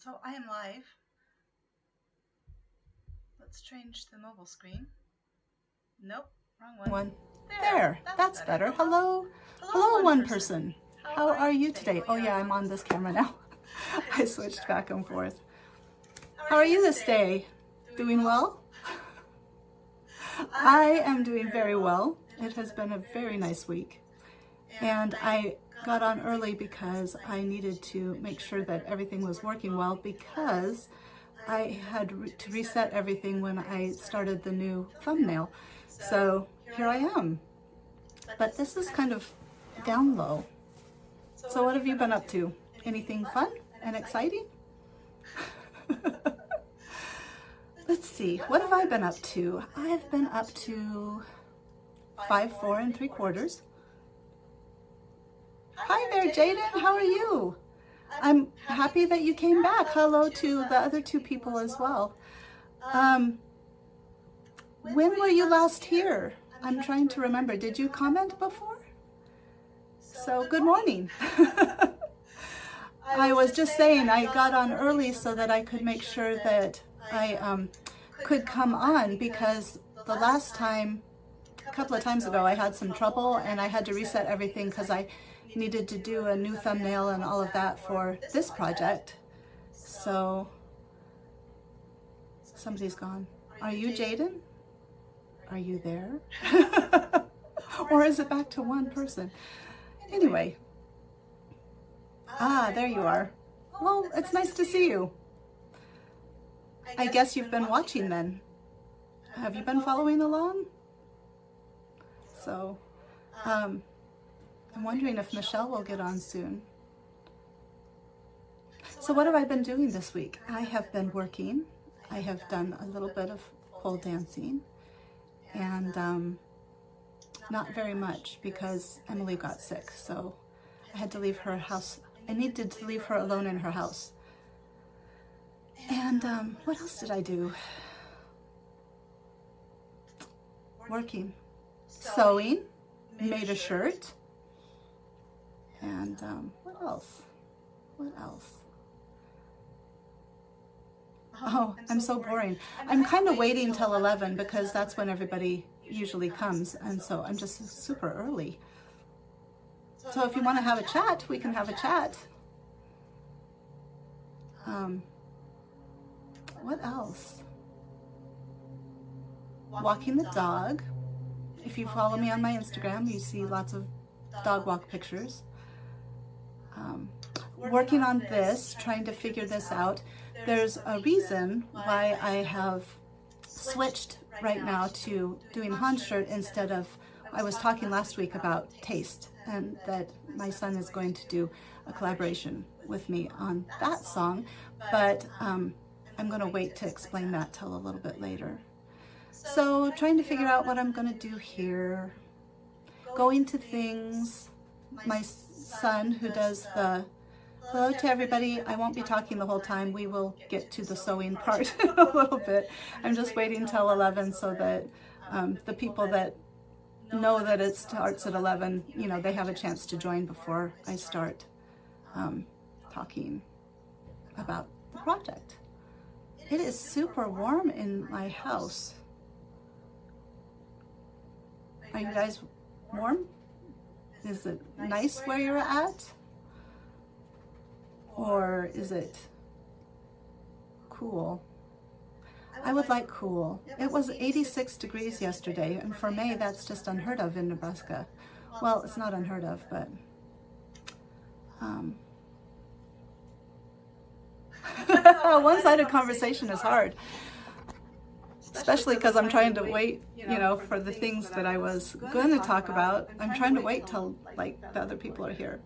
So I am live. Let's change the mobile screen. Nope, wrong one. There, that's better. Hello, one person. How are you today? Oh yeah, I'm on this camera now. I switched back and forth. How are you this day? Doing well? I am doing very well. It has been a very nice week. And I got on early because I needed to make sure that everything was working well, because I had to reset everything when I started the new thumbnail. So here I am. But this is kind of down low. So what have you been up to? Anything fun and exciting? Let's see, what have I been up to? I've been up to 5 4 3/4. Hi there, Jaden, how are you? I'm happy that you came back. Hello to the other two people as well. When were you last here? I'm trying to remember. Did you comment before? So good morning. I was just saying I got on early so that I could make sure that I could come on, because the last time, a couple of times ago, I had some trouble and I had to reset everything because I needed to do a new thumbnail and all of that for this project. So somebody's gone. Are you Jaden? Are you there? Or is it back to one person? Anyway. Ah, there you are. Well, it's nice to see you. I guess you've been watching then. Have you been following along? So, I'm wondering if Michelle will get on soon. So what have I been doing this week? I have been working. I have done a little bit of pole dancing, and not very much because Emily got sick. So I had to leave her house. I needed to leave her alone in her house. And what else did I do? Working, sewing, made a shirt. And what else? What else? Oh, I'm so boring. I'm kind of waiting till 11 because that's when everybody usually comes. And so I'm just super early. So if you want to have a chat, we can have a chat. What else? Walking the dog. If you follow me on my Instagram, you see lots of dog walk pictures. Working on this, trying to figure this out. There's a reason why I have switched right now to doing Han's shirt instead of, I was talking last week about taste, and that my son is going to do a collaboration with me on that song, but I'm going to wait to explain that till a little bit later. So trying to figure out what I'm going to do here. Going to things. My son, who does the, hello to everybody. I won't be talking the whole time. We will get to the sewing part in a little bit. I'm just waiting till 11 so that the people that know that it starts at 11, you know, they have a chance to join before I start talking about the project. It is super warm in my house. Are you guys warm? Is it nice where you're at? Or is it cool? I would like cool. It was 86 degrees yesterday, and for May, that's just unheard of in Nebraska. Well, it's not unheard of, but one-sided conversation is hard, especially because I'm trying to wait, you know, for the things that I was going to talk about. I'm trying to wait till like the other people are here.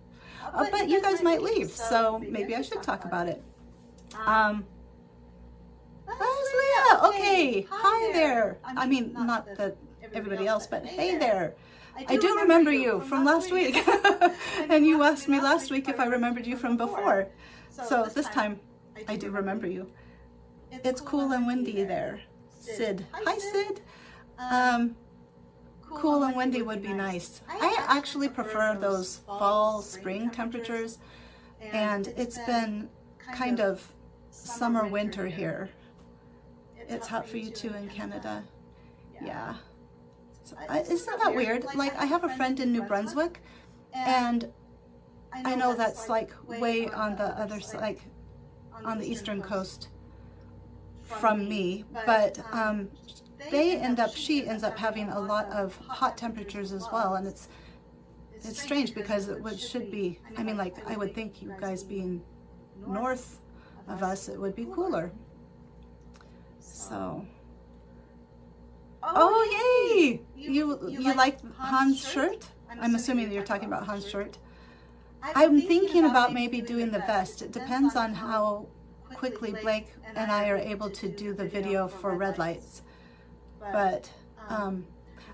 But you guys might leave, so maybe I should talk about it. Where's Leah? Okay, hi there. I mean, not that everybody else, but hey there. I do remember you from last week. And you asked me last week if I remembered you from before. So this time, I do remember you. It's cool and windy there. Sid. Hi, Sid. Cool and windy would be nice. I actually prefer those fall, spring temperatures, and it's been kind of summer, winter here. It's hot for you too in Canada. Yeah. So, isn't that weird? Like, I have a friend in New Brunswick, and I know that's like way on the other side, like on the eastern coast from me, but she ends up having a lot of hot temperatures as well, and it's strange because it should be, I mean, like, I would think you guys being north of us, it would be cooler. So, oh yay! You like Han's shirt? I'm assuming that you're talking about Han's shirt. I'm thinking about maybe doing the vest. It depends on how quickly Blake and I are able to do the video for red lights. But I'm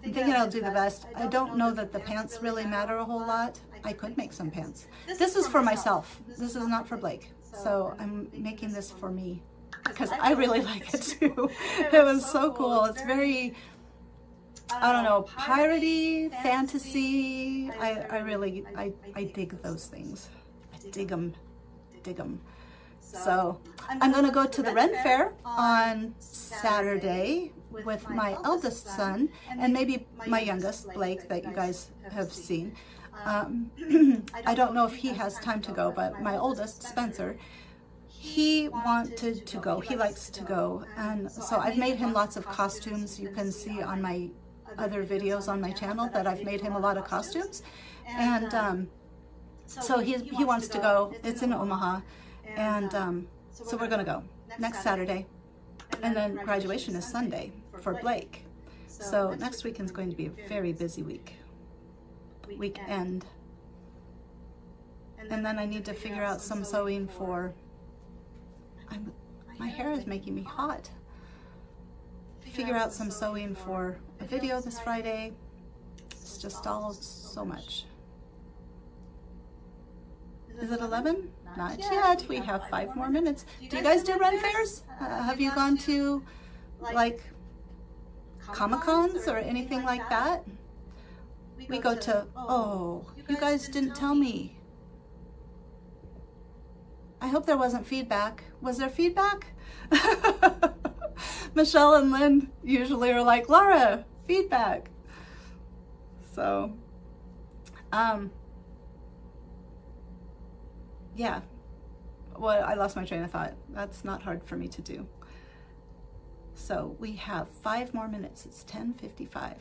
thinking I'll do the vest. I don't know that the pants really matter a whole lot. I could make some pants. This is for myself. This is not for Blake. So I'm making this for me because I really like it too. It was so cool. It's very, I don't know, piratey, fantasy. I dig those things. I dig them. So I'm going to go to the Ren Fair on Saturday with my eldest son and maybe my youngest, Blake, that you guys have seen. I don't know if he has time to go, but my oldest, Spencer, he wanted to go. He likes to go. And so I've made him lots of costumes. You can see on my other videos on my channel that I've made him a lot of costumes. And so he wants to go. It's in Omaha. And so we're going to go next Saturday. And then graduation is Sunday for Blake. So next weekend's going to be a very busy weekend. And then I need to figure out some sewing for, my hair is making me hot. Figure out some sewing for a video this Friday. It's just all so much. Is it 11? Not yet. We have 5 more minutes. Do you guys do Ren Fairs? Have you gone to like Comic-Cons or anything like that? We go to, oh, you guys didn't tell me. I hope there wasn't feedback. Was there feedback? Michelle and Lynn usually are like, Laura, feedback. So, yeah. Well, I lost my train of thought. That's not hard for me to do. So we have 5 more minutes. It's 10:55.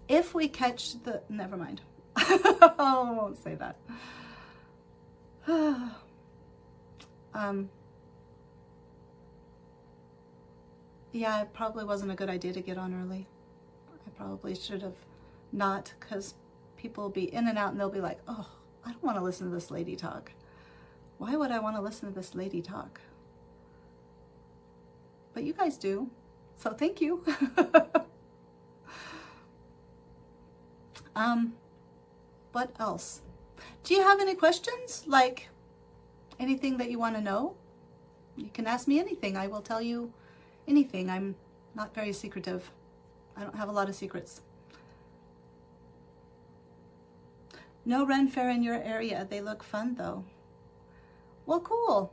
If we catch the, never mind. I won't say that. Yeah, it probably wasn't a good idea to get on early. I probably should have not, because people will be in and out and they'll be like, oh, I don't want to listen to this lady talk. Why would I want to listen to this lady talk? But you guys do, so thank you. What else? Do you have any questions? Like anything that you want to know? You can ask me anything. I will tell you anything. I'm not very secretive. I don't have a lot of secrets. No Ren Fair in your area. They look fun though. Well, cool.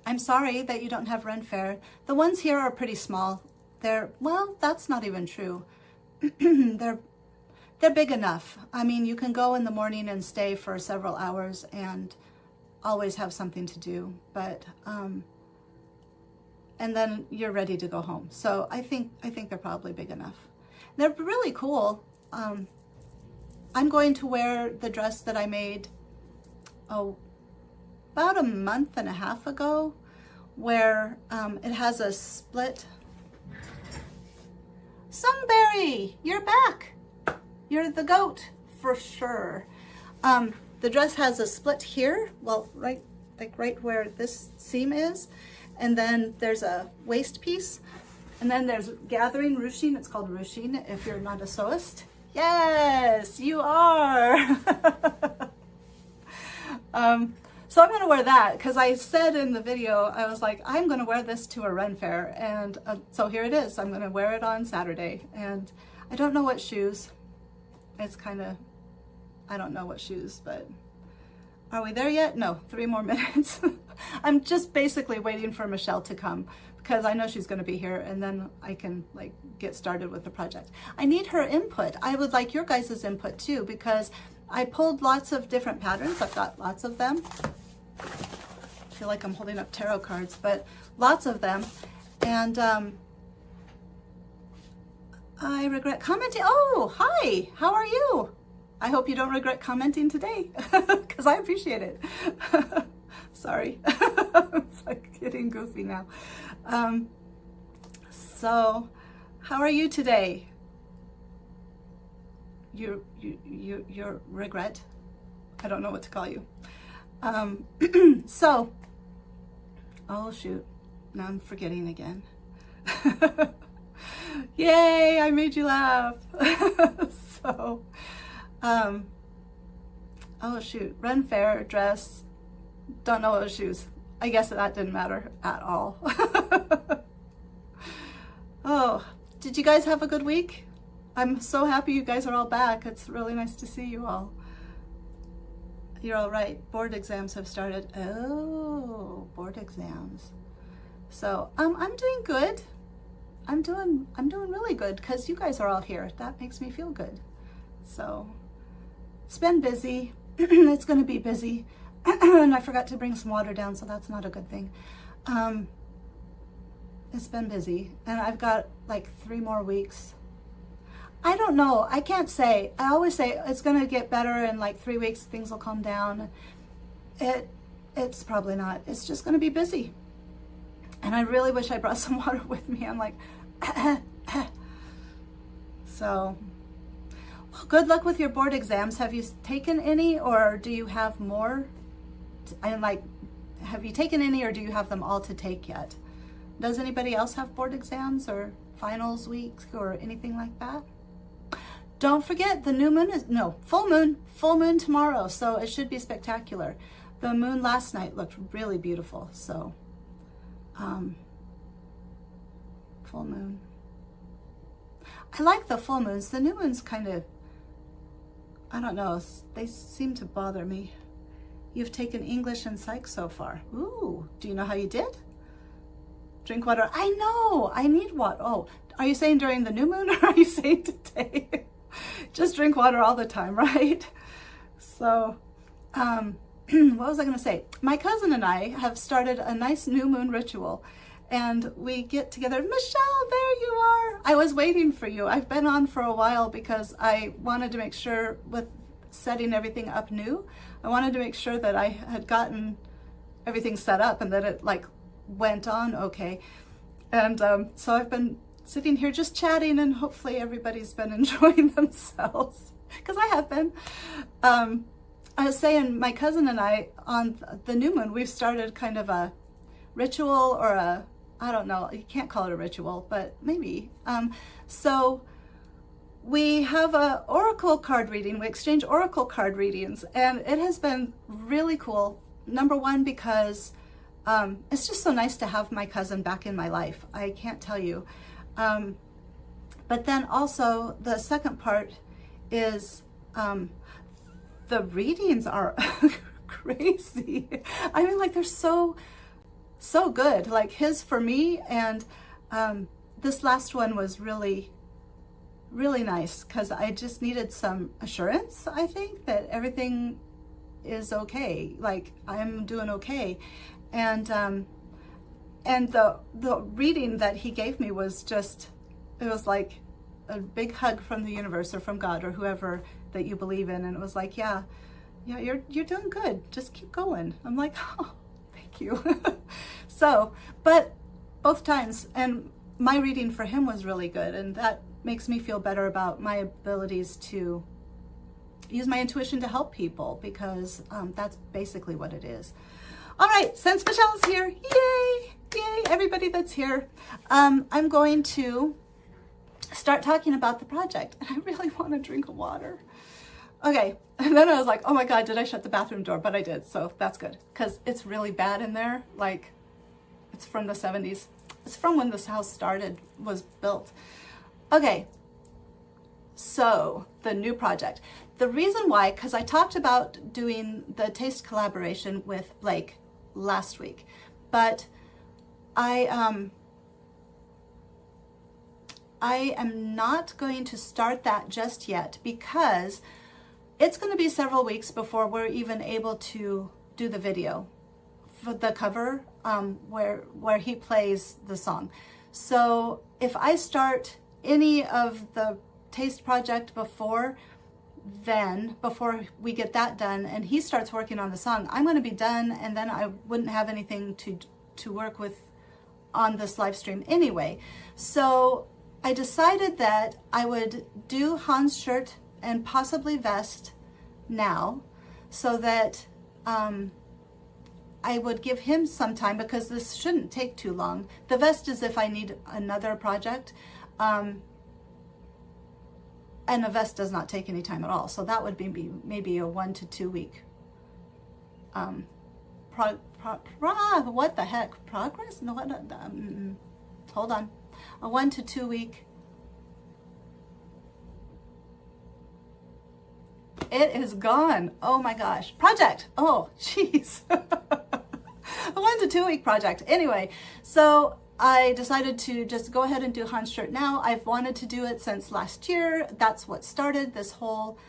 I'm sorry that you don't have Ren Fair. The ones here are pretty small. Well, that's not even true. They're big enough. I mean, you can go in the morning and stay for several hours and always have something to do, but and then you're ready to go home. So I think they're probably big enough. They're really cool. I'm going to wear the dress that I made about a month and a half ago, where it has a split. Sunberry, you're back. You're the goat for sure. The dress has a split here, well, right where this seam is, and then there's a waist piece, and then there's gathering ruching. It's called ruching if you're not a sewist. Yes, you are. So I'm going to wear that because I said in the video, I was like, I'm going to wear this to a Ren Fair, and so here it is. I'm going to wear it on Saturday, and I don't know what shoes. It's kind of, I don't know what shoes, but Are we there yet? No, 3 more minutes. I'm just basically waiting for Michelle to come because I know she's going to be here, and then I can like get started with the project. I need her input. I would like your guys' input too, because I pulled lots of different patterns. I've got lots of them. I feel like I'm holding up tarot cards, but lots of them. And I regret commenting. Oh, hi, how are you? I hope you don't regret commenting today, because I appreciate it. Sorry, it's like getting goofy now. So, how are you today? Your regret? I don't know what to call you. So, oh shoot, now I'm forgetting again. Yay, I made you laugh. So, oh shoot, run fair, dress, don't know those shoes. I guess that didn't matter at all. Oh, did you guys have a good week? I'm so happy you guys are all back. It's really nice to see you all. You're all right. Board exams have started. Oh, board exams. So, I'm doing good. I'm doing really good because you guys are all here. That makes me feel good. So, it's been busy. It's going to be busy. And I forgot to bring some water down, so that's not a good thing. It's been busy, and I've got like 3 more weeks. I don't know. I can't say. I always say it's going to get better in like 3 weeks. Things will calm down. It's probably not. It's just going to be busy. And I really wish I brought some water with me. I'm like, so. Well, good luck with your board exams. Have you taken any, or do you have more? And like, have you taken any, or do you have them all to take yet? Does anybody else have board exams or finals week or anything like that? Don't forget, the new moon is, no, full moon tomorrow, so it should be spectacular. The moon last night looked really beautiful, so, full moon. I like the full moons. The new moons kind of, I don't know, they seem to bother me. You've taken English and Psych so far. Ooh, do you know how you did? Drink water. I know, I need water. Oh, are you saying during the new moon, or are you saying today? Just drink water all the time, right? So, what was I going to say? My cousin and I have started a nice new moon ritual, and we get together. Michelle, there you are. I was waiting for you. I've been on for a while because I wanted to make sure with setting everything up new, I wanted to make sure that I had gotten everything set up and that it like went on okay. And so I've been sitting here just chatting, and hopefully everybody's been enjoying themselves, because I have been. I was saying, my cousin and I, on the new moon, we've started kind of a ritual, or a, I don't know, you can't call it a ritual, but maybe. So we have a oracle card reading. We exchange oracle card readings, and it has been really cool. Number one, because it's just so nice to have my cousin back in my life. I can't tell you. But then also the second part is the readings are crazy. I mean, like, they're so good. Like his for me, and this last one was really nice, because I just needed some assurance, I think, that everything is okay. Like, I'm doing okay. And the reading that he gave me was just, it was like a big hug from the universe, or from God, or whoever that you believe in. And it was like, yeah, you're doing good. Just keep going. I'm like, oh, thank you. So, but both times, and my reading for him was really good, and that makes me feel better about my abilities to use my intuition to help people, because that's basically what it is. All right, since Michelle's here, yay, everybody that's here, I'm going to start talking about the project, and I really want to drink water. Okay, and then I was like, oh my God, did I shut the bathroom door? But I did, so that's good, because it's really bad in there. Like, it's from the 70s. It's from when this house was built. Okay, So the new project. The reason why, because I talked about doing the taste collaboration with Blake last week, but I am not going to start that just yet because it's going to be several weeks before we're even able to do the video for the cover where he plays the song. So if I start any of the taste project before we get that done and he starts working on the song, I'm going to be done, and then I wouldn't have anything to work with on this live stream anyway. So I decided that I would do Hans' shirt and possibly vest now, so that I would give him some time, because this shouldn't take too long. The vest is if I need another project, and a vest does not take any time at all. So that would be maybe a 1 to 2 week what the heck, progress? No, what? Hold on, a 1 to 2 week. It is gone. Oh my gosh, project. Oh, jeez. A 1 to 2 week project. Anyway, so I decided to just go ahead and do Hans' shirt now. I've wanted to do it since last year. That's what started this whole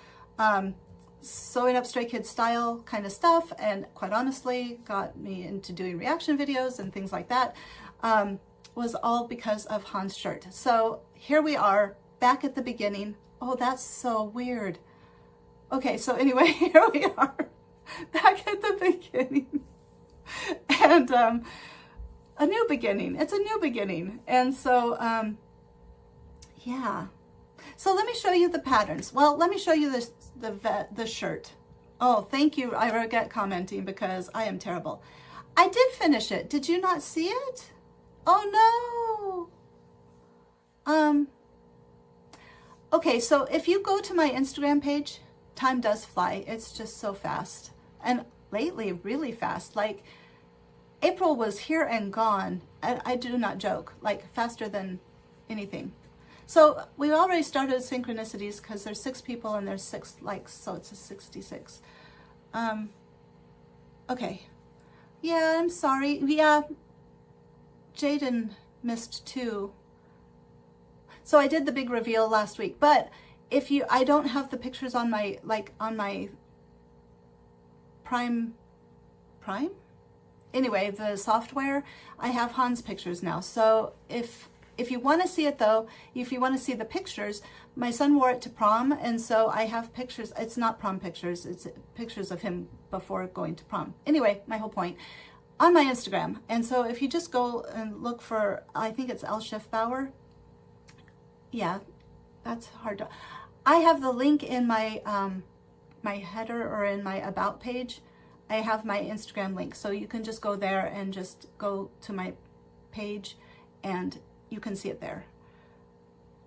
sewing up Stray Kids style kind of stuff, and quite honestly got me into doing reaction videos and things like that, was all because of Hans' shirt. So here we are back at the beginning. Oh, that's so weird. Okay, so anyway, here we are back at the beginning, and a new beginning. It's a new beginning. And so yeah, so let me show you the patterns. Well, let me show you the shirt. Oh, thank you, I regret commenting, because I am terrible. I did finish it. Did you not see it? Oh no. Okay, so if you go to my Instagram page, time does fly. It's just so fast. And lately, really fast. Like, April was here and gone. I do not joke. Like, faster than anything. So we already started synchronicities because there's 6 people and there's 6 likes, so it's a 66. Okay. Yeah, I'm sorry. Yeah, Jaden missed 2. So I did the big reveal last week, but if you, I don't have the pictures on my, on my Prime? Anyway, the software, I have Hans' pictures now. So if you want to see it though, if you want to see the pictures, my son wore it to prom, and so I have pictures. It's not prom pictures, it's pictures of him before going to prom. Anyway, my whole point, on my Instagram. And so if you just go and look for, I think it's El Schiffbauer. Yeah, that's hard to, I have the link in my my header or in my about page. I have my Instagram link, so you can just go there and just go to my page and you can see it there.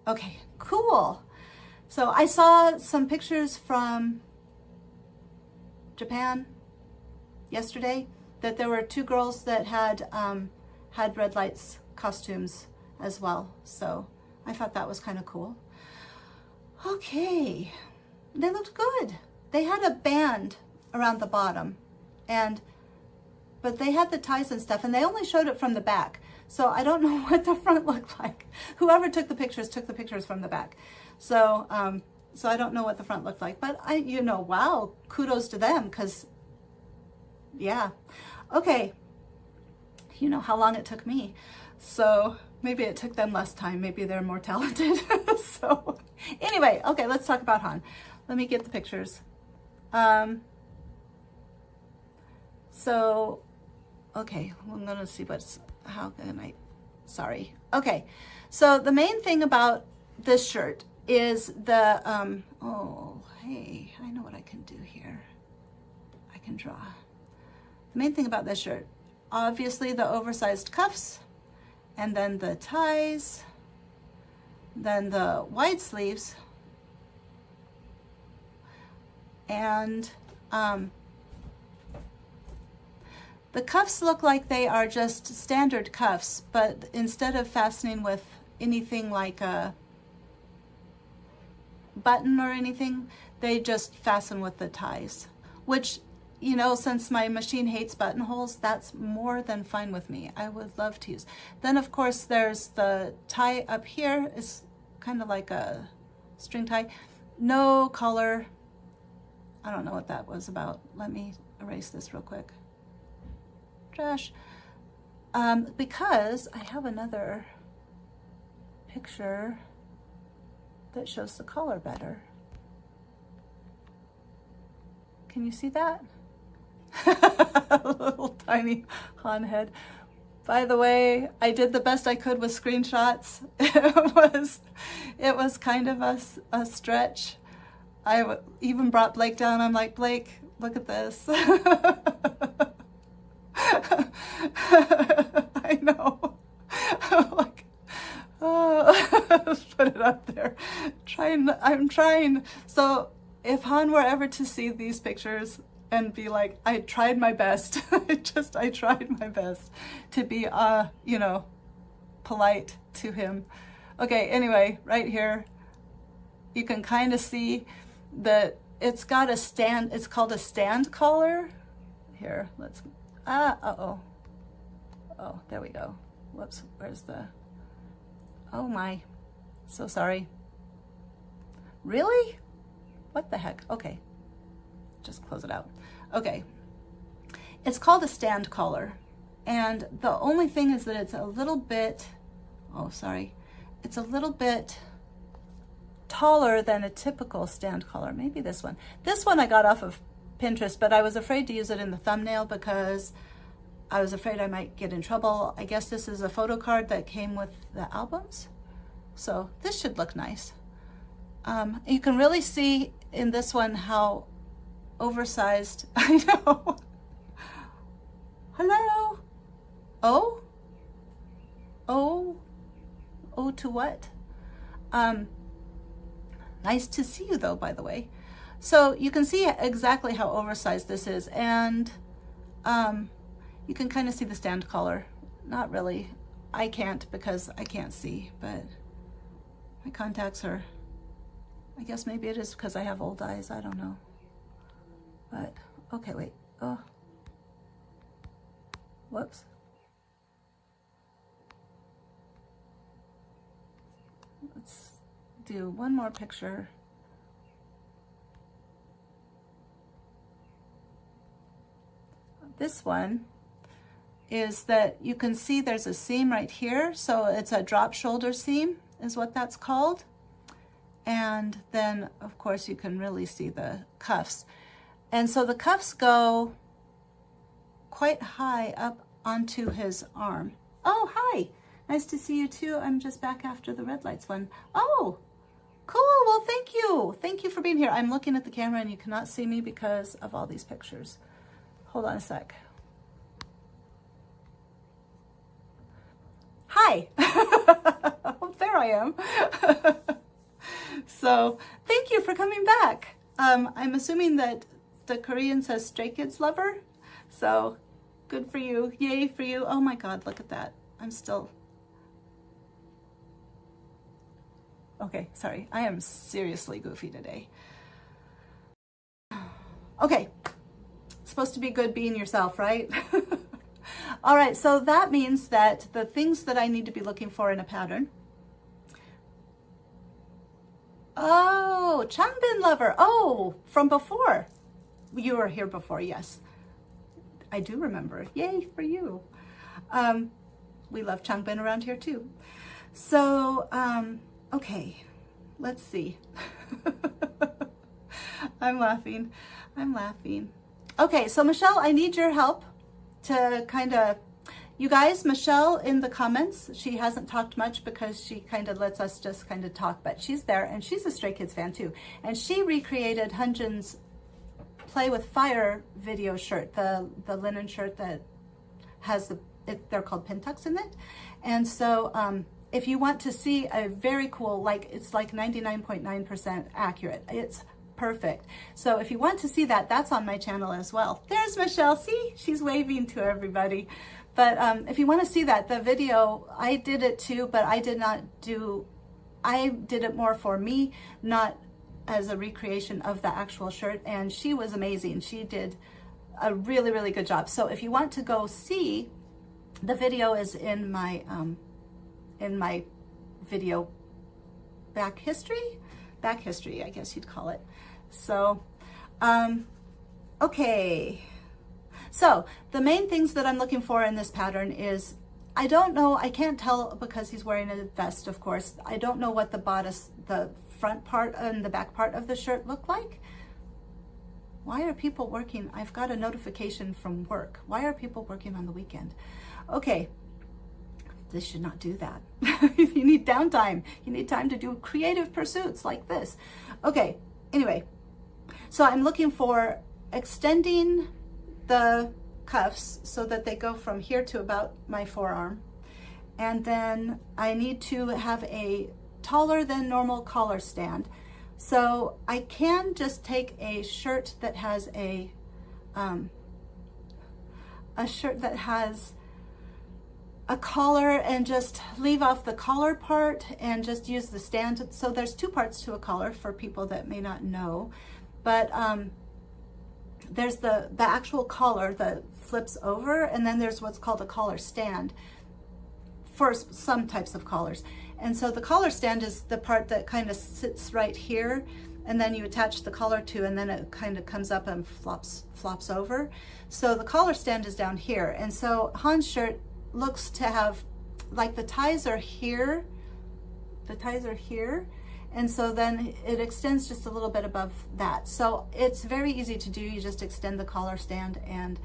Okay, cool. So I saw some pictures from Japan yesterday that there were 2 girls that had had Red Lights costumes as well. So I thought that was kind of cool. Okay, they looked good. They had a band around the bottom, but they had the ties and stuff, and they only showed it from the back. So I don't know what the front looked like. Whoever took the pictures from the back. So so I don't know what the front looked like, but wow, kudos to them, because yeah. Okay, you know how long it took me. So maybe it took them less time. Maybe they're more talented. So anyway, okay, let's talk about Han. Let me get the pictures. So, okay, I'm gonna see how can I, sorry. Okay, so the main thing about this shirt is the, oh, hey, I know what I can do here. I can draw. The main thing about this shirt, obviously the oversized cuffs, and then the ties, then the wide sleeves, and the cuffs look like they are just standard cuffs, but instead of fastening with anything like button or anything. They just fasten with the ties, which, you know, since my machine hates buttonholes, that's more than fine with me. I would love to use. Then of course there's the tie up here, is kind of like a string tie. No color. I don't know what that was about. Let me erase this real quick. Trash. Because I have another picture that shows the color better. Can you see that? Little tiny Han head. By the way, I did the best I could with screenshots. It was kind of a stretch. I even brought Blake down. I'm like, Blake, look at this. I know. I'm like, oh, put it up there. I'm trying. So if Han were ever to see these pictures and be like, I tried my best. I tried my best to be, you know, polite to him. Okay, anyway, right here, you can kind of see that it's got a stand. It's called a stand collar. Here, let's, oh, there we go. Whoops, where's the, oh my, so sorry. Really? What the heck? Okay, just close it out. Okay, it's called a stand collar, and the only thing is that it's a little bit, oh sorry, it's a little bit taller than a typical stand collar. Maybe this one. This one I got off of Pinterest, but I was afraid to use it in the thumbnail because I was afraid I might get in trouble. I guess this is a photo card that came with the albums, so this should look nice. You can really see in this one how oversized, I know. Hello? Oh? Oh to what? Nice to see you though, by the way. So you can see exactly how oversized this is, and you can kind of see the stand collar. Not really. I can't because I can't see, but my contacts are, I guess maybe it is because I have old eyes, I don't know. But, okay, wait, oh, whoops. Let's do one more picture. This one is that you can see there's a seam right here. So it's a drop shoulder seam is what that's called. And then of course you can really see the cuffs. And so the cuffs go quite high up onto his arm. Oh, hi, nice to see you too. I'm just back after the red lights one. Oh, cool, well, thank you. Thank you for being here. I'm looking at the camera and you cannot see me because of all these pictures. Hold on a sec. Hi, oh, there I am. So thank you for coming back. I'm assuming that the Korean says Stray Kids lover. So good for you, yay for you. Oh my God, look at that. I'm still, okay, sorry. I am seriously goofy today. Okay, supposed to be good being yourself, right? All right, so that means that the things that I need to be looking for in a pattern. Oh, Changbin lover. Oh, from before. You were here before, yes. I do remember. Yay for you. We love Changbin around here too. So, okay, let's see. I'm laughing. Okay, so Michelle, I need your help to kind of, you guys, Michelle in the comments, she hasn't talked much because she kind of lets us just kind of talk, but she's there and she's a Stray Kids fan too. And she recreated Hyunjin's Play with Fire video shirt, the linen shirt that has they're called pin tucks in it. And so if you want to see a very cool, like it's like 99.9% accurate, it's perfect. So if you want to see that, that's on my channel as well. There's Michelle, see, she's waving to everybody. But if you want to see that, the video, I did it too, but I did it more for me, not as a recreation of the actual shirt, and she was amazing. She did a really, really good job. So if you want to go see, the video is in my video back history, I guess you'd call it. So, okay. So the main things that I'm looking for in this pattern is, I don't know, I can't tell because he's wearing a vest, of course. I don't know what the bodice, the front part and the back part of the shirt look like. Why are people working? I've got a notification from work. Why are people working on the weekend? Okay, this should not do that. You need downtime. You need time to do creative pursuits like this. Okay, anyway, so I'm looking for extending the cuffs so that they go from here to about my forearm. And then I need to have a taller than normal collar stand. So I can just take a shirt that has a shirt that has a collar and just leave off the collar part and just use the stand. So there's two parts to a collar for people that may not know, but there's the actual collar that flips over, and then there's what's called a collar stand for some types of collars. And so the collar stand is the part that kind of sits right here, and then you attach the collar to, and then it kind of comes up and flops over. So the collar stand is down here. And so Han's shirt looks to have, like, the ties are here, and so then it extends just a little bit above that. So it's very easy to do. You just extend the collar stand and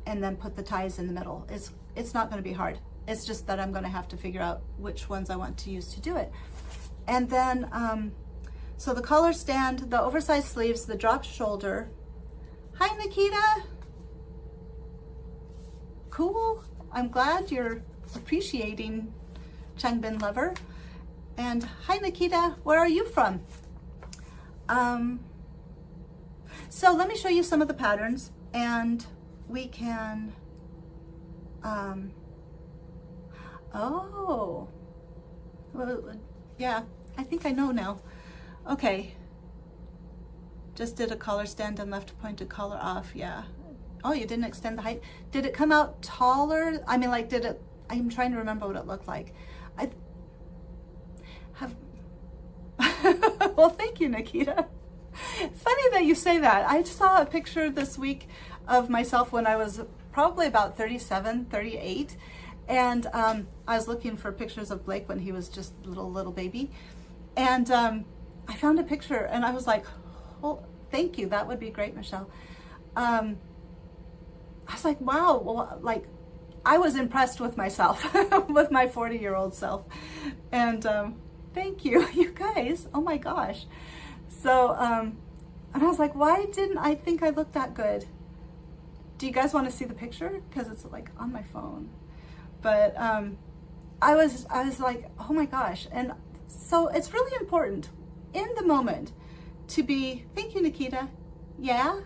then put the ties in the middle. It's not going to be hard. It's just that I'm going to have to figure out which ones I want to use to do it. And then, so the collar stand, the oversized sleeves, the drop shoulder. Hi, Nikita. Cool. I'm glad you're appreciating Changbin Lover. And hi, Nikita. Where are you from? So let me show you some of the patterns, and we can, oh, well, yeah, I think I know now. Okay, just did a collar stand and left pointed collar off, yeah. Oh, you didn't extend the height. Did it come out taller? I mean, like, did it, I'm trying to remember what it looked like. I have, well, thank you, Nikita. Funny that you say that. I saw a picture this week of myself when I was probably about 37, 38. And I was looking for pictures of Blake when he was just a little baby. And I found a picture and I was like, oh, thank you. That would be great, Michelle. I was like, wow, well, like, I was impressed with myself, with my 40-year-old self. And thank you, you guys. Oh my gosh. So, and I was like, why didn't I think I looked that good? Do you guys want to see the picture? Because it's like on my phone. But I was like, oh my gosh. And so it's really important in the moment to be, thank you, Nikita. Yeah,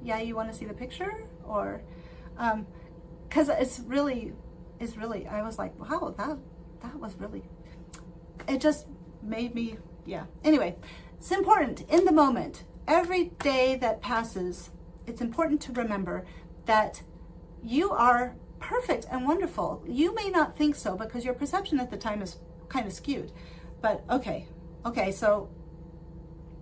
you want to see the picture? Or, because it's really, I was like, wow, that was really, it just made me, yeah. Anyway, it's important in the moment. Every day that passes, it's important to remember that you are perfect and wonderful. You may not think so because your perception at the time is kind of skewed. But okay, so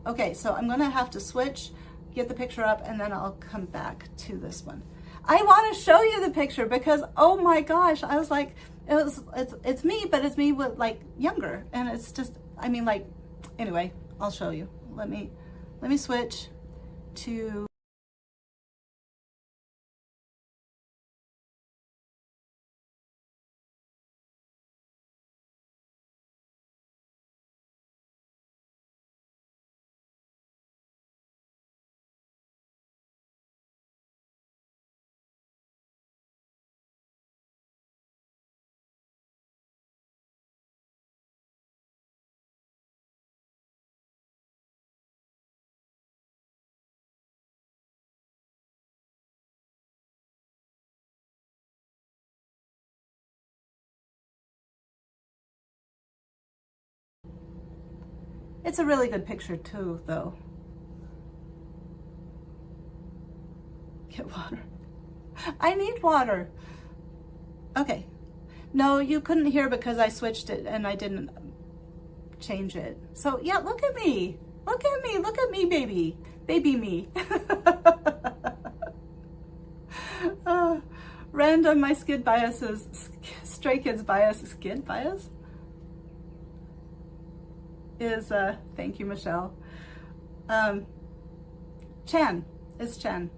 I'm gonna have to switch, get the picture up, and then I'll come back to this one. I want to show you the picture because, oh my gosh, I was like, it's me, but it's me with, like, younger, and it's just, I mean, like, anyway, I'll show you. Let me switch to It's a really good picture too, though. Get water. I need water. Okay. No, you couldn't hear because I switched it and I didn't change it. So yeah, look at me. Look at me. Look at me, baby. Baby me. Random, my skid bias is, Stray Kids bias, skid bias? Is, thank you, Michelle. Chan, is Chan.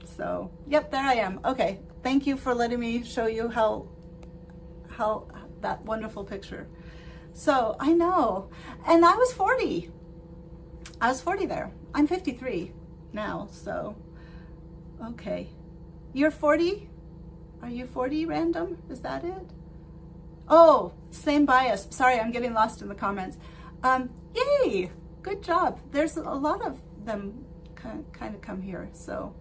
So, yep, there I am. Okay, thank you for letting me show you how that wonderful picture. So, I know, and I was 40. I was 40 there. I'm 53 now, so, okay. You're 40? Are you 40, Random? Is that it? Oh, same bias. Sorry, I'm getting lost in the comments. Yay! Good job. There's a lot of them kind of come here, so.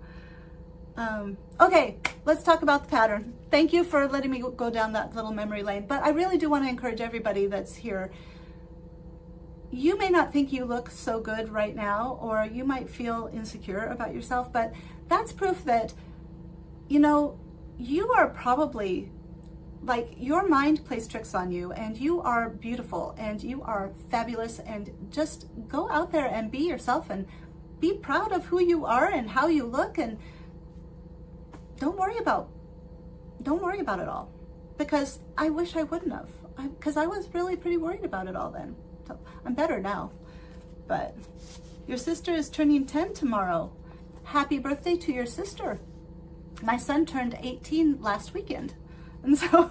Okay, let's talk about the pattern. Thank you for letting me go down that little memory lane, but I really do want to encourage everybody that's here. You may not think you look so good right now, or you might feel insecure about yourself, but that's proof that, you know, you are probably, like, your mind plays tricks on you, and you are beautiful, and you are fabulous, and just go out there and be yourself, and be proud of who you are and how you look, and don't worry about it all, because I wish I wouldn't have, because I was really pretty worried about it all then. So I'm better now. But your sister is turning 10 tomorrow. Happy birthday to your sister. My son turned 18 last weekend. And so,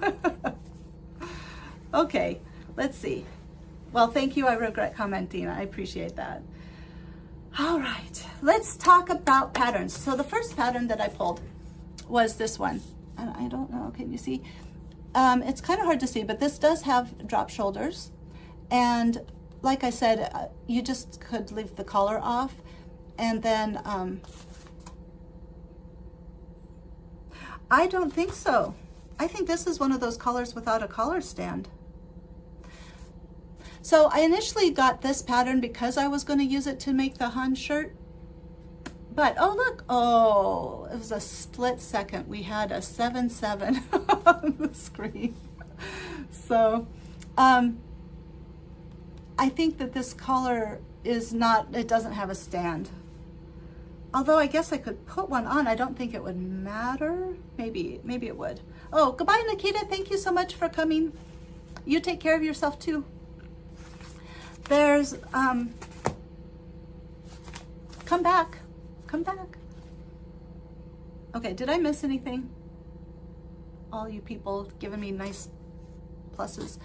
okay, let's see. Well, thank you. I regret commenting. I appreciate that. All right, let's talk about patterns. So the first pattern that I pulled was this one. And I don't know, can you see? It's kind of hard to see, but this does have drop shoulders. And like I said, you just could leave the collar off. And then, I don't think so. I think this is one of those collars without a collar stand. So I initially got this pattern because I was going to use it to make the Han shirt. But, oh look, oh, it was a split second. We had a 7-7 on the screen. So, I think that this collar is not, it doesn't have a stand. Although I guess I could put one on. I don't think it would matter. Maybe it would. Oh, goodbye, Nikita. Thank you so much for coming. You take care of yourself too. There's, come back. Come back. Okay, did I miss anything? All you people giving me nice pluses.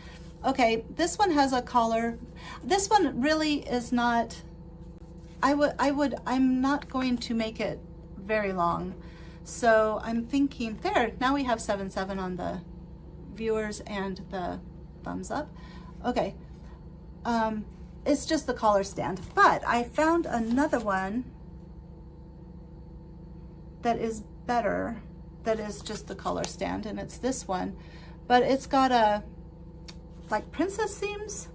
Okay, this one has a collar. This one really is not, I'm not going to make it very long. So I'm thinking, there, now we have 7-7 on the viewers and the thumbs up. Okay, it's just the collar stand. But I found another one that is better, that is just the collar stand, and it's this one. But it's got a, like, princess seams.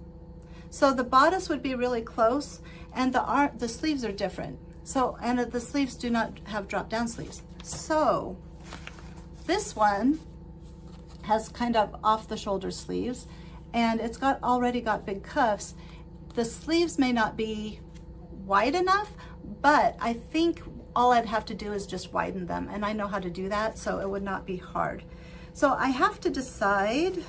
So the bodice would be really close, and the sleeves are different. So, and the sleeves do not have drop down sleeves. So this one has kind of off the shoulder sleeves, and it's already got big cuffs. The sleeves may not be wide enough, but I think all I'd have to do is just widen them, and I know how to do that, so it would not be hard. So I have to decide.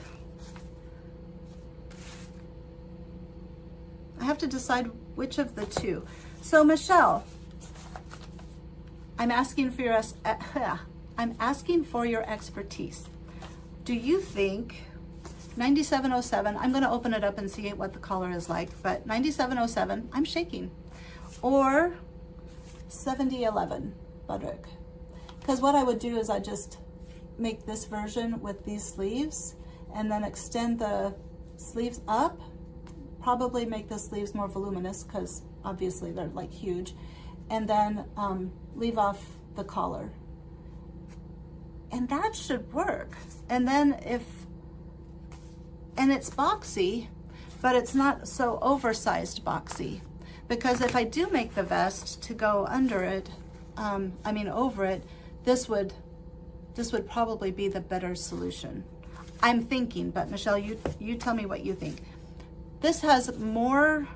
Which of the two. So Michelle, I'm asking for your expertise. Do you think 9707, I'm going to open it up and see what the collar is like, but 9707, I'm shaking, or 7011 Budrick? Because what I would do is I just make this version with these sleeves and then extend the sleeves up, probably make the sleeves more voluminous because obviously they're like huge, and then leave off the collar. And that should work. And then and it's boxy, but it's not so oversized boxy. Because if I do make the vest to go under it, over it, this would probably be the better solution. I'm thinking, but Michelle, you tell me what you think. This has more,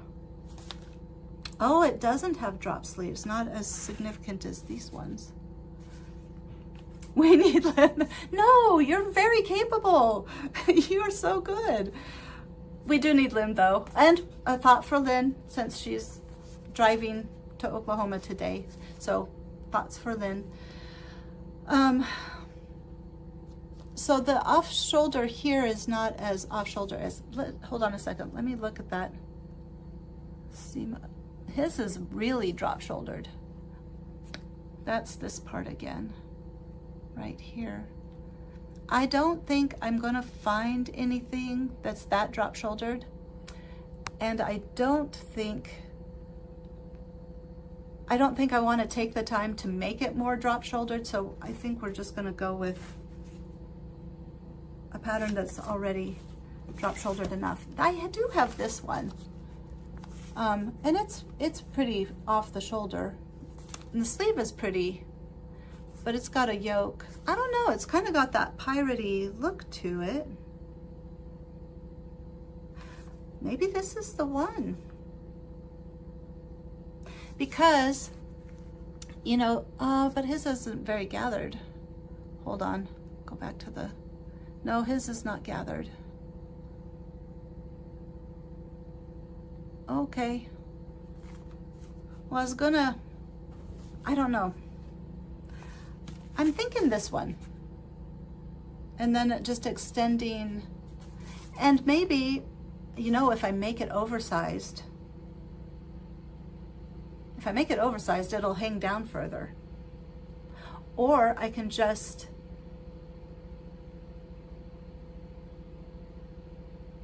oh, it doesn't have drop sleeves, not as significant as these ones. We need Lynn. No, you're very capable. You are so good. We do need Lynn though. And a thought for Lynn, since she's driving to Oklahoma today. So thoughts for Lynn. So the off shoulder here is not as off shoulder as, hold on a second. Let me look at that. See, his is really drop shouldered. That's this part again, right here. I don't think I'm gonna find anything that's that drop shouldered. And I don't think I want to take the time to make it more drop shouldered, so I think we're just going to go with a pattern that's already drop shouldered enough. I do have this one, and it's pretty off the shoulder, and the sleeve is pretty, but it's got a yoke. I don't know, it's kind of got that piratey look to it. Maybe this is the one. Because, you know, but his isn't very gathered. Hold on, go back to the, no, his is not gathered. Okay. Well, I don't know. I'm thinking this one. And then just extending, and maybe, you know, if I make it oversized, it'll hang down further. Or I can just,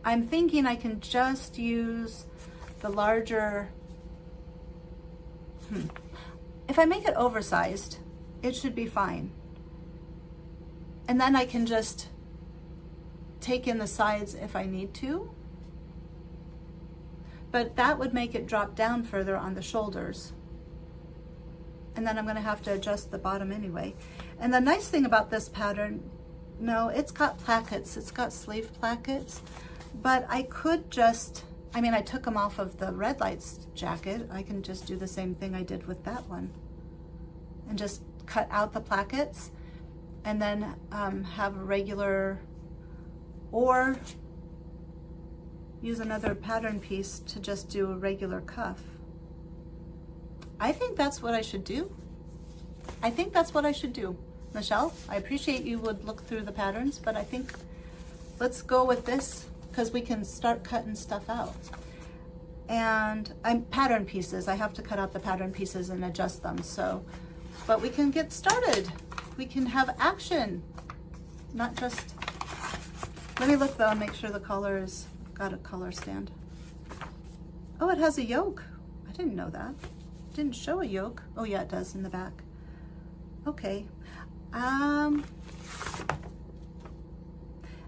I'm thinking I can just use the larger, If I make it oversized, it should be fine. And then I can just take in the sides if I need to. But that would make it drop down further on the shoulders. And then I'm gonna have to adjust the bottom anyway. And the nice thing about this pattern, no, it's got plackets, it's got sleeve plackets, but I could just, I took them off of the Red Lights jacket. I can just do the same thing I did with that one. And just cut out the plackets and then have a regular, or use another pattern piece to just do a regular cuff. I think that's what I should do. Michelle, I appreciate you would look through the patterns, but I think let's go with this because we can start cutting stuff out. And pattern pieces, I have to cut out the pattern pieces and adjust them. So, but we can get started. We can have action, not just, let me look though and make sure the collar is got a collar stand. Oh, it has a yoke. I didn't know that. It didn't show a yoke. Oh yeah, it does in the back. Okay. And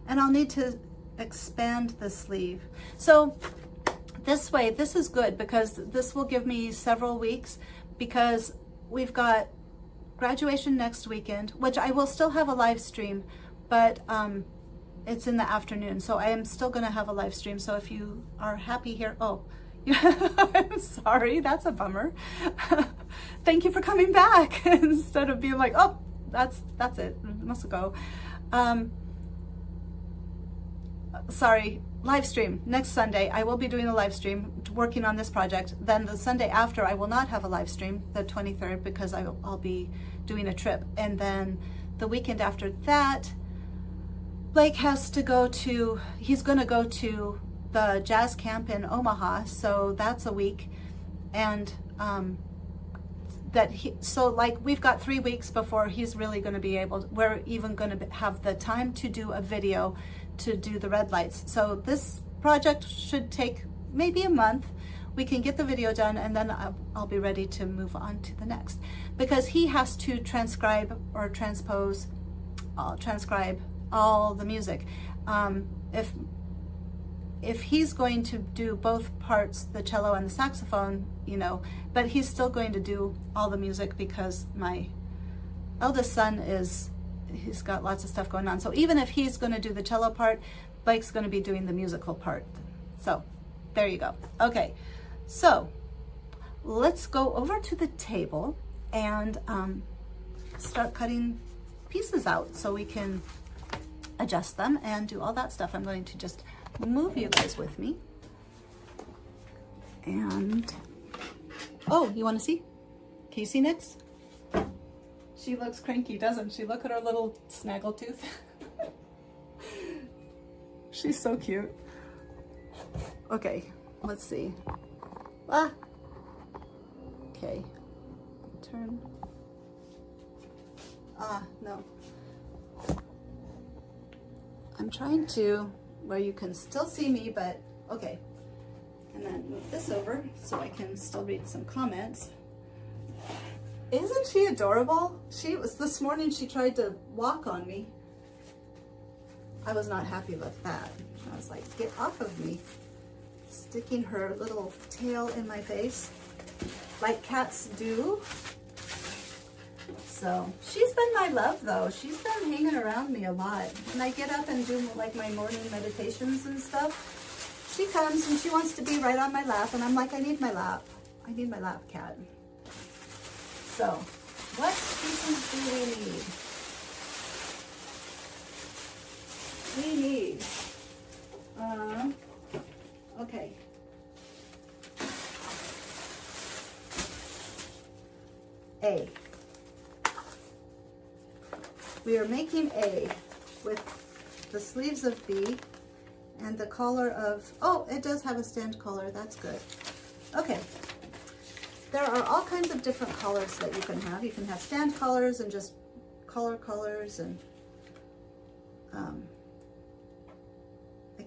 I'll need to expand the sleeve. So this way, this is good because this will give me several weeks, because we've got graduation next weekend, which I will still have a live stream, but it's in the afternoon, so I am still going to have a live stream. So if you are happy here, oh, I'm sorry, that's a bummer. Thank you for coming back instead of being like, oh, that's it, must go. Sorry, live stream next Sunday. I will be doing a live stream working on this project. Then the Sunday after, I will not have a live stream, the 23rd, because I'll be doing a trip. And then the weekend after that, Blake has to go to, he's going to go to the jazz camp in Omaha, so that's a week. And so like we've got 3 weeks before he's really going to be able, we're even going to have the time to do a video to do the red lights. So this project should take maybe a month. We can get the video done, and then I'll be ready to move on to the next, because he has to transcribe or transcribe all the music. if he's going to do both parts, the cello and the saxophone, you know, but he's still going to do all the music because my eldest son he's got lots of stuff going on. So even if he's going to do the cello part, Blake's going to be doing the musical part. So there you go. Okay, so let's go over to the table and start cutting pieces out so we can adjust them and do all that stuff. I'm going to just move you guys with me. And, oh, you want to see? Can you see Nix? She looks cranky, doesn't she? Look at her little snaggle tooth. She's so cute. Okay, let's see. Ah. Okay. Turn. Ah, no. I'm trying to where you can still see me, but okay. And then move this over so I can still read some comments. Isn't she adorable? This morning she tried to walk on me. I was not happy with that. I was like, get off of me. Sticking her little tail in my face, like cats do. So she's been my love though. She's been hanging around me a lot. When I get up and do like my morning meditations and stuff, she comes and she wants to be right on my lap, and I'm like, I need my lap. I need my lap, cat. So, what pieces do we need? We need, okay. A. We are making A with the sleeves of B and the collar of, oh, it does have a stand collar, that's good. Okay. There are all kinds of different collars that you can have. You can have stand collars and just collar collars, and I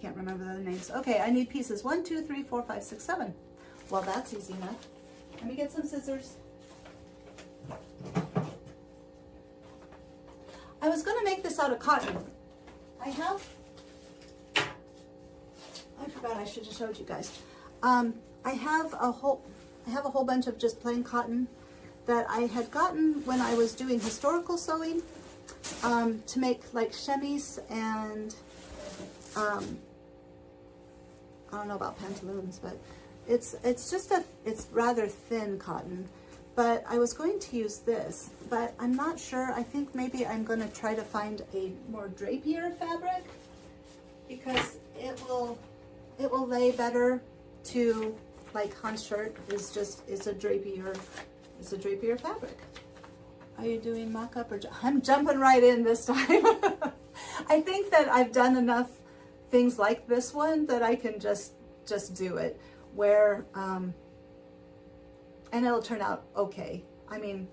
can't remember the names. Okay, I need pieces 1, 2, 3, 4, 5, 6, 7. Well, that's easy enough. Let me get some scissors. I was going to make this out of cotton. I forgot I should have showed you guys. I have a whole bunch of just plain cotton that I had gotten when I was doing historical sewing to make like chemise and I don't know about pantaloons, but it's rather thin cotton. But I was going to use this, but I'm not sure. I think maybe I'm going to try to find a more drapier fabric because it will lay better to, like Hans shirt is a drapier fabric. Are you doing mock-up or I'm jumping right in this time. I think that I've done enough things like this one that I can just do it where and it'll turn out okay. I mean,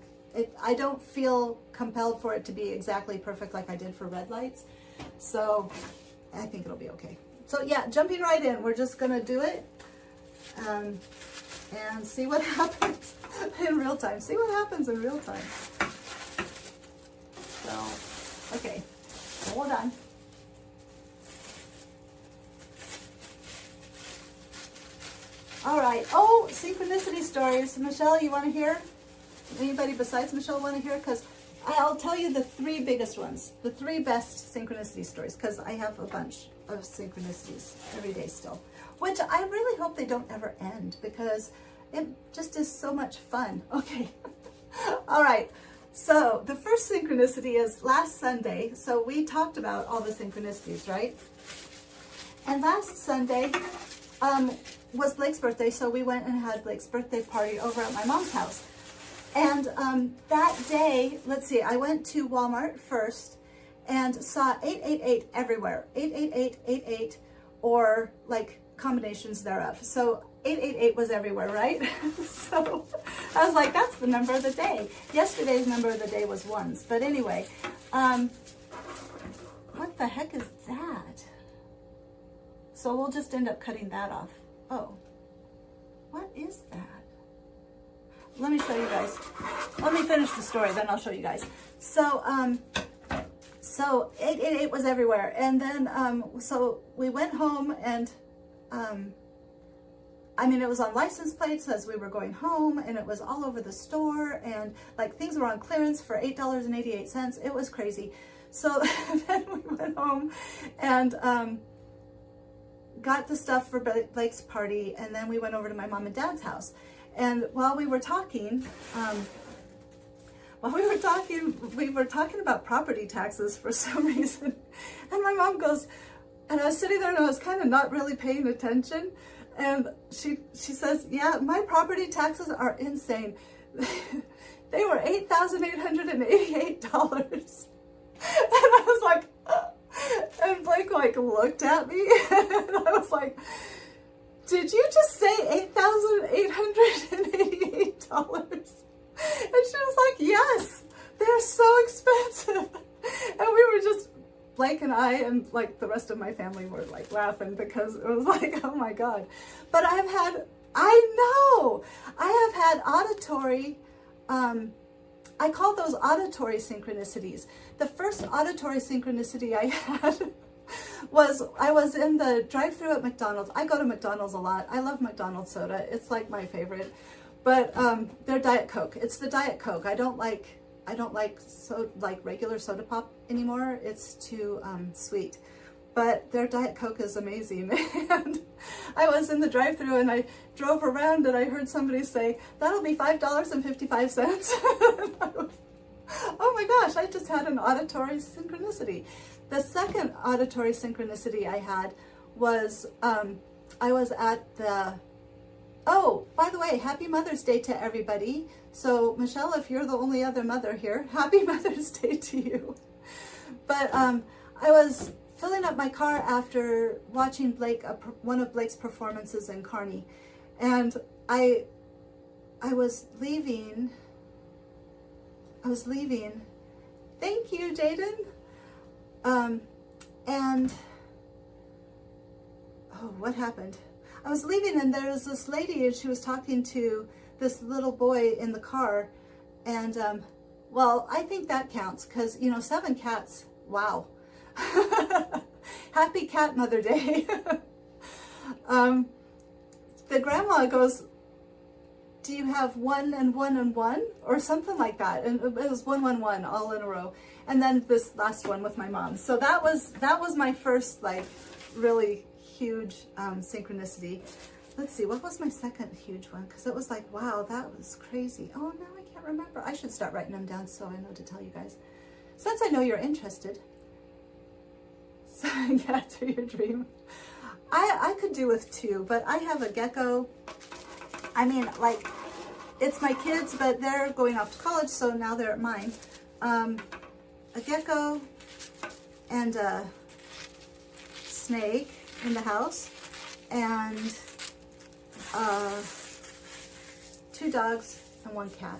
I don't feel compelled for it to be exactly perfect like I did for red lights. So I think it'll be okay. So yeah, jumping right in, we're just gonna do it and see what happens in real time. See what happens in real time. So, okay, hold on. All right. Oh, synchronicity stories. Michelle, you want to hear? Anybody besides Michelle want to hear? Because I'll tell you the 3 biggest ones, the 3 best synchronicity stories, because I have a bunch of synchronicities every day still, which I really hope they don't ever end because it just is so much fun. Okay. All right. So the first synchronicity is last Sunday. So we talked about all the synchronicities, right? And last Sunday, was Blake's birthday, so we went and had Blake's birthday party over at my mom's house. And that day, let's see, I went to Walmart first and saw 888 everywhere. 88888 or like combinations thereof. So 888 was everywhere, right? So I was like, that's the number of the day. Yesterday's number of the day was 1s. But anyway, what the heck is that? So we'll just end up cutting that off. Oh, what is that? Let me show you guys. Let me finish the story, then I'll show you guys. So, so 888 was everywhere. And then, so we went home and I mean, it was on license plates as we were going home, and it was all over the store, and like things were on clearance for $8.88. It was crazy. So then we went home and got the stuff for Blake's party, and then we went over to my mom and dad's house. And while we were talking, we were talking about property taxes for some reason. And my mom goes, and I was sitting there and I was kind of not really paying attention. And she says, yeah, my property taxes are insane. They were $8,888. And I was like, and Blake like looked at me and I was like, did you just say $8,888? And she was like, yes, they're so expensive. And we were just, Blake and I and like the rest of my family were like laughing because it was like, oh my God. But I have had auditory, I call those auditory synchronicities. The first auditory synchronicity I had was I was in the drive-thru at McDonald's. I go to McDonald's a lot. I love McDonald's soda. It's like my favorite. But their Diet Coke. It's the Diet Coke. I don't like regular soda pop anymore. It's too sweet. But their Diet Coke is amazing. And I was in the drive-thru and I drove around and I heard somebody say, that'll be $5.55. Oh my gosh, I just had an auditory synchronicity. The second auditory synchronicity I had was, I was at the, oh, by the way, happy Mother's Day to everybody. So Michelle, if you're the only other mother here, happy Mother's Day to you. But I was filling up my car after watching one of Blake's performances in Kearney. And I was leaving. Thank you, Jaden. And, oh, what happened? I was leaving and there was this lady and she was talking to this little boy in the car. And, well, I think that counts because, 7 cats, wow. Happy Cat Mother Day. The grandma goes, do you have 1 and 1 and 1 or something like that? And it was 1, 1, 1 all in a row. And then this last one with my mom. So that was my first like really huge synchronicity. Let's see, what was my second huge one? Because it was like, wow, that was crazy. Oh, no, I can't remember. I should start writing them down so I know to tell you guys. Since I know you're interested. 7 cats are your dream. I could do with 2, but I have a gecko. I mean, like, it's my kids, but they're going off to college, so now they're mine. A gecko and a snake in the house, and 2 dogs and 1 cat.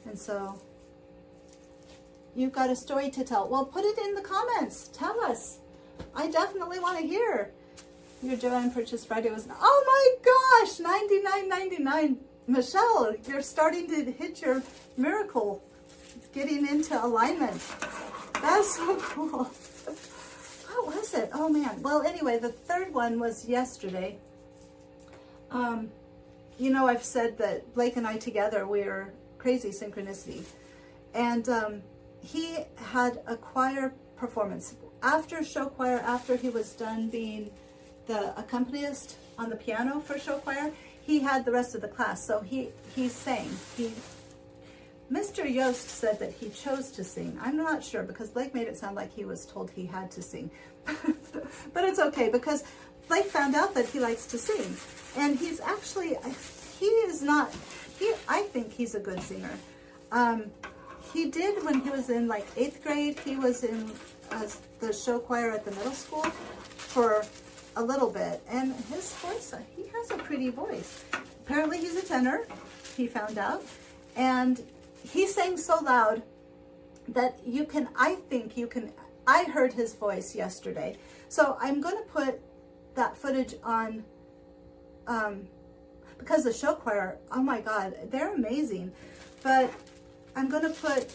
And so you've got a story to tell. Well, put it in the comments. Tell us. I definitely want to hear. Your Joanne purchase Friday was, oh my gosh, $99.99. Michelle, you're starting to hit your miracle, getting into alignment. That's so cool. What was it? Oh man. Well, anyway, the third one was yesterday. I've said that Blake and I together, we're crazy synchronicity. And he had a choir performance. After show choir, after he was done being the accompanist on the piano for show choir, he had the rest of the class. So he sang. Mr. Yost said that he chose to sing. I'm not sure because Blake made it sound like he was told he had to sing. But it's okay because Blake found out that he likes to sing. And he's actually, I think he's a good singer. He did when he was in like 8th grade, he was in the show choir at the middle school for a little bit. And his voice, he has a pretty voice. Apparently he's a tenor, he found out. And he sang so loud that I heard his voice yesterday. So I'm going to put that footage on, because the show choir, oh my God, they're amazing. But I'm going to put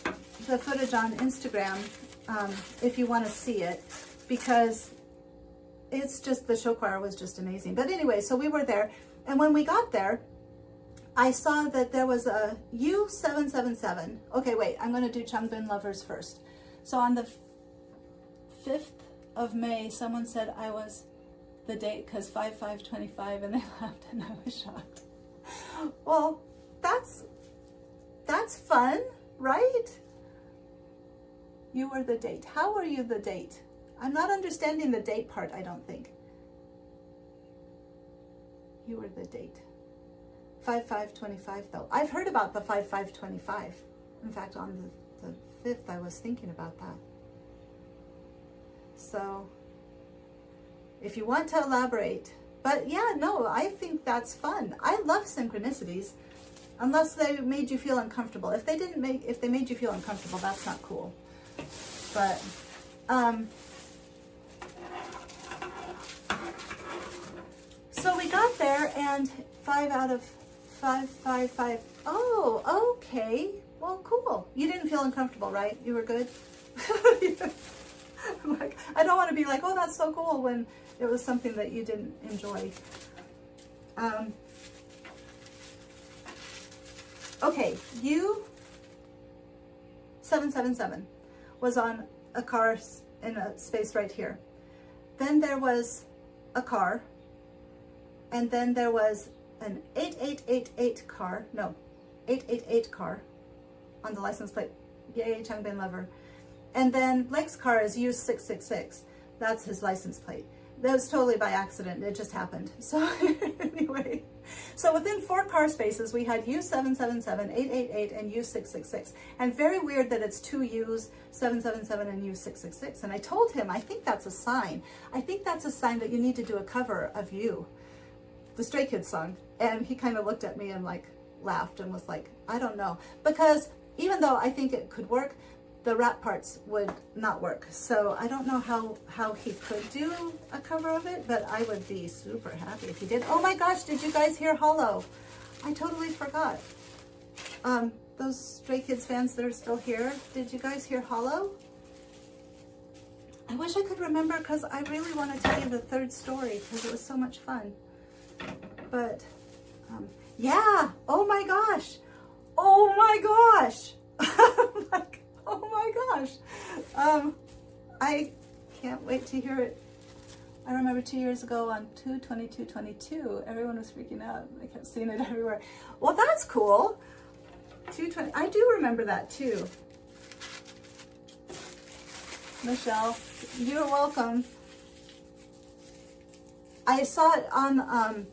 the footage on Instagram if you want to see it, because it's just, the show choir was just amazing. But anyway, so we were there, and when we got there, I saw that there was a U777. Okay, wait, I'm going to do Changbin Lovers first. So on the 5th of May, someone said I was the date because 5/5/25, and they laughed, and I was shocked. Well, that's fun, right? You were the date. How were you the date? I'm not understanding the date part, I don't think. You were the date. 5/5/25 though. I've heard about the 5/5/25. In fact, on the 5th, I was thinking about that. So, if you want to elaborate, but yeah, no, I think that's fun. I love synchronicities, unless they made you feel uncomfortable. If they made you feel uncomfortable, that's not cool. But, so we got there, and 5 out of 5. Oh, okay. Well, cool. You didn't feel uncomfortable, right? You were good? Like, I don't want to be like, oh, that's so cool, when it was something that you didn't enjoy. Okay, U777 was on a car in a space right here. Then there was a car, and then there was an 8888 car, no, 888 car on the license plate. Yay, Changbin Lover. And then Blake's car is U666. That's his license plate. That was totally by accident. It just happened. So anyway, so within 4 car spaces, we had U777, 888, and U666. And very weird that it's 2 U's, 777 and U666. And I told him, I think that's a sign. I think that's a sign that you need to do a cover of You, the Stray Kids song. And he kind of looked at me and like laughed and was like, I don't know. Because even though I think it could work, the rap parts would not work. So I don't know how he could do a cover of it, but I would be super happy if he did. Oh my gosh, did you guys hear Hollow? I totally forgot. Those Stray Kids fans that are still here, did you guys hear Hollow? I wish I could remember, because I really want to tell you the 3rd story, because it was so much fun. But yeah, oh my gosh. Oh my gosh. Like, oh my gosh. I can't wait to hear it. I remember 2 years ago on 2/22/22, everyone was freaking out. I kept seeing it everywhere. Well, that's cool. 2/20, I do remember that too. Michelle, you're welcome. I saw it on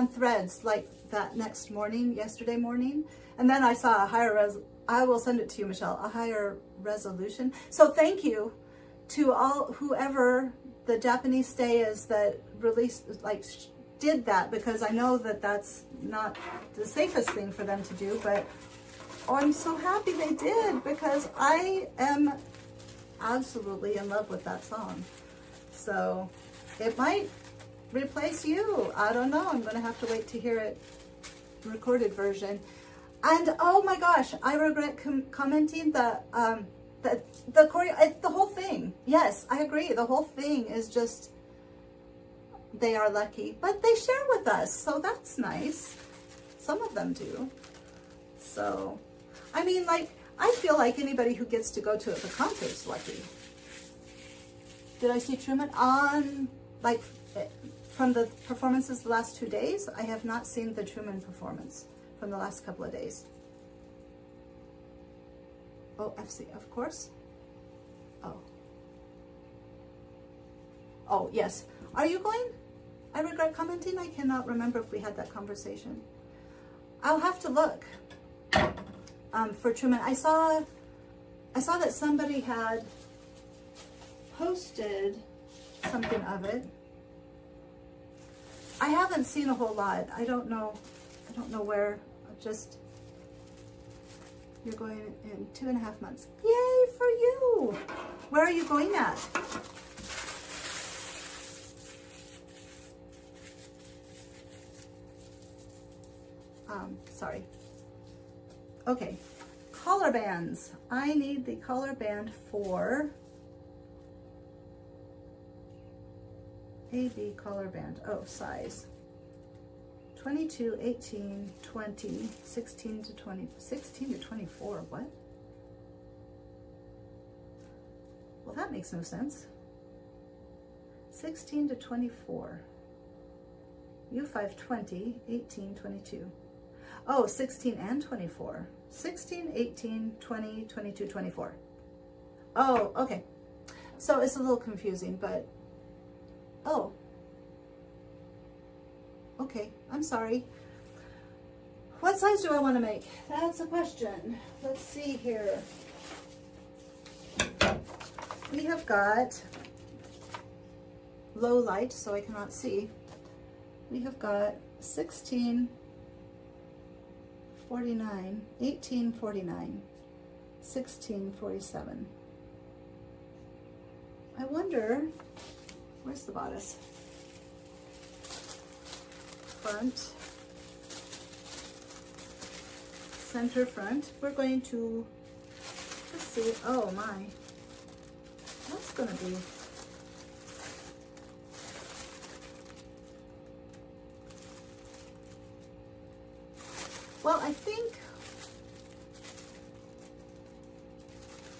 Threads like that next morning, yesterday morning, and then I saw a higher I will send it to you, Michelle, a higher resolution. So thank you to all, whoever the Japanese stay is that released, like did that, because I know that that's not the safest thing for them to do, but oh, I'm so happy they did, because I am absolutely in love with that song. So it might replace You. I don't know. I'm going to have to wait to hear it recorded version. And oh my gosh, I regret commenting the choreo, the whole thing. Yes, I agree. The whole thing is just, they are lucky, but they share with us, so that's nice. Some of them do. So, I mean, like, I feel like anybody who gets to go to the concert's lucky. Did I see Truman on, like, from the performances the last 2 days? I have not seen the Truman performance from the last couple of days. Oh, FC, of course. Oh. Oh, yes. Are you going? I regret commenting. I cannot remember if we had that conversation. I'll have to look for Truman. I saw that somebody had posted something of it. I haven't seen a whole lot. I don't know where. Just, you're going in 2.5 months. Yay for you! Where are you going at? Sorry. Okay, collar bands. I need the collar band for AB collar band. Oh, size. 22, 18, 20, 16 to 20, 16 to 24, what? Well, that makes no sense. 16 to 24. U5 20, 18, 22. Oh, 16 and 24. 16, 18, 20, 22, 24. Oh, okay. So it's a little confusing, but, oh. Okay, I'm sorry. What size do I want to make? That's a question. Let's see here. We have got low light, so I cannot see. We have got 16, 49, 18, 49, 16, 47. I wonder, where's the bodice? Front, center front. We're going to, let's see, oh my, that's gonna be, well, I think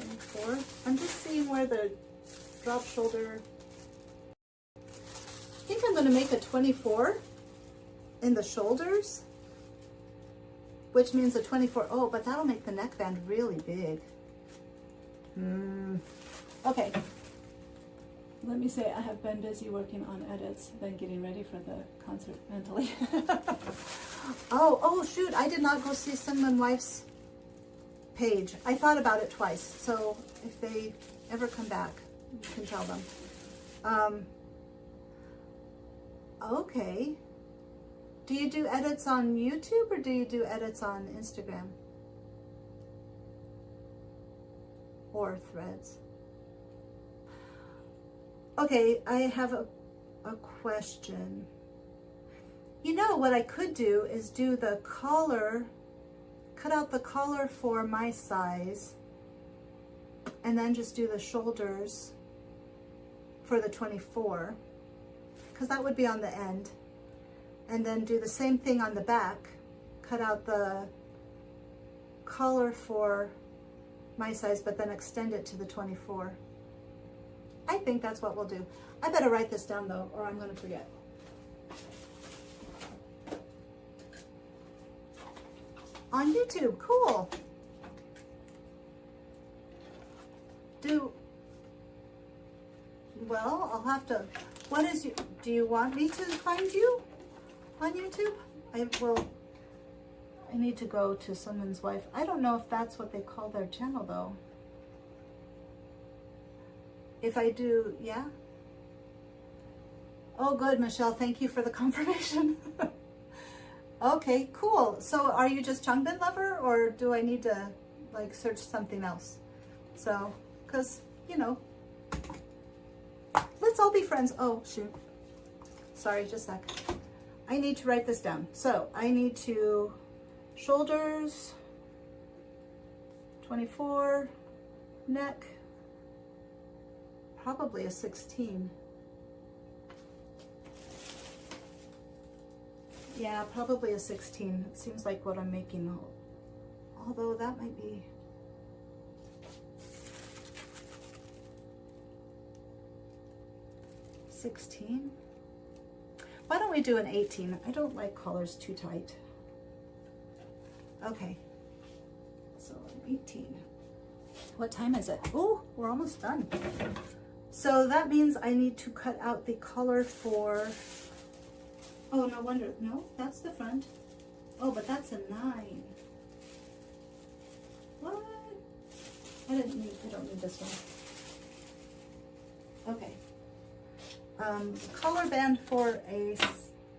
24. I'm just seeing where the drop shoulder, I think I'm going to make a 24 in the shoulders, which means a 24. Oh, but that'll make the neckband really big. Okay. Let me say I have been busy working on edits, then getting ready for the concert mentally. Oh, shoot. I did not go see Cinnamon Wife's page. I thought about it twice. So if they ever come back, you can tell them. Okay. Do you do edits on YouTube or do you do edits on Instagram? Or Threads? Okay, I have a question. You know what I could do is do the collar, cut out the collar for my size, and then just do the shoulders for the 24, because that would be on the end. And then do the same thing on the back, cut out the collar for my size, but then extend it to the 24. I think that's what we'll do. I better write this down though, or I'm going to forget. On YouTube, cool. Well, I'll have to, do you want me to find you on YouTube? I need to go to Someone's Wife. I don't know if that's what they call their channel though. If I do, yeah? Oh, good, Michelle. Thank you for the confirmation. Okay, cool. So are you just Changbin Lover, or do I need to like search something else? So, because, you know, let's all be friends. Oh, shoot. Sorry, just a sec. I need to write this down. So I need to, shoulders, 24, neck, probably a 16. Yeah, probably a 16. It seems like what I'm making, although that might be, $16. Why don't we do an 18? I don't like collars too tight. Okay, so an 18. What time is it? Oh, we're almost done. So that means I need to cut out the collar for, oh, no wonder. No, that's the front. Oh, but that's a 9. What? I don't need this one. Okay. Collar band for a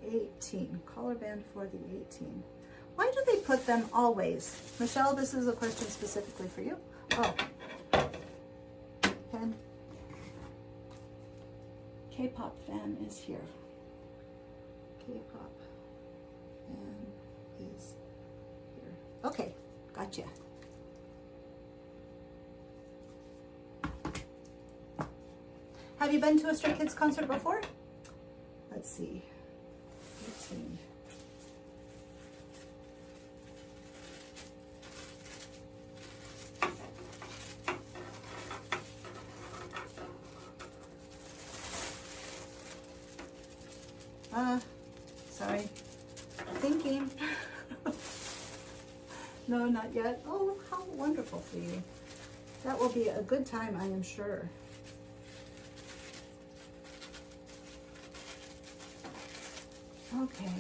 18. Collar band for the 18. Why do they put them always? Michelle, this is a question specifically for you. Oh. Pen. K-pop fan is here. K-pop fan is here. Okay, gotcha. Have you been to a Stray Kids concert before? let's see, 18. Sorry, thinking. No, not yet. Oh, how wonderful for you. That will be a good time, I am sure. Okay.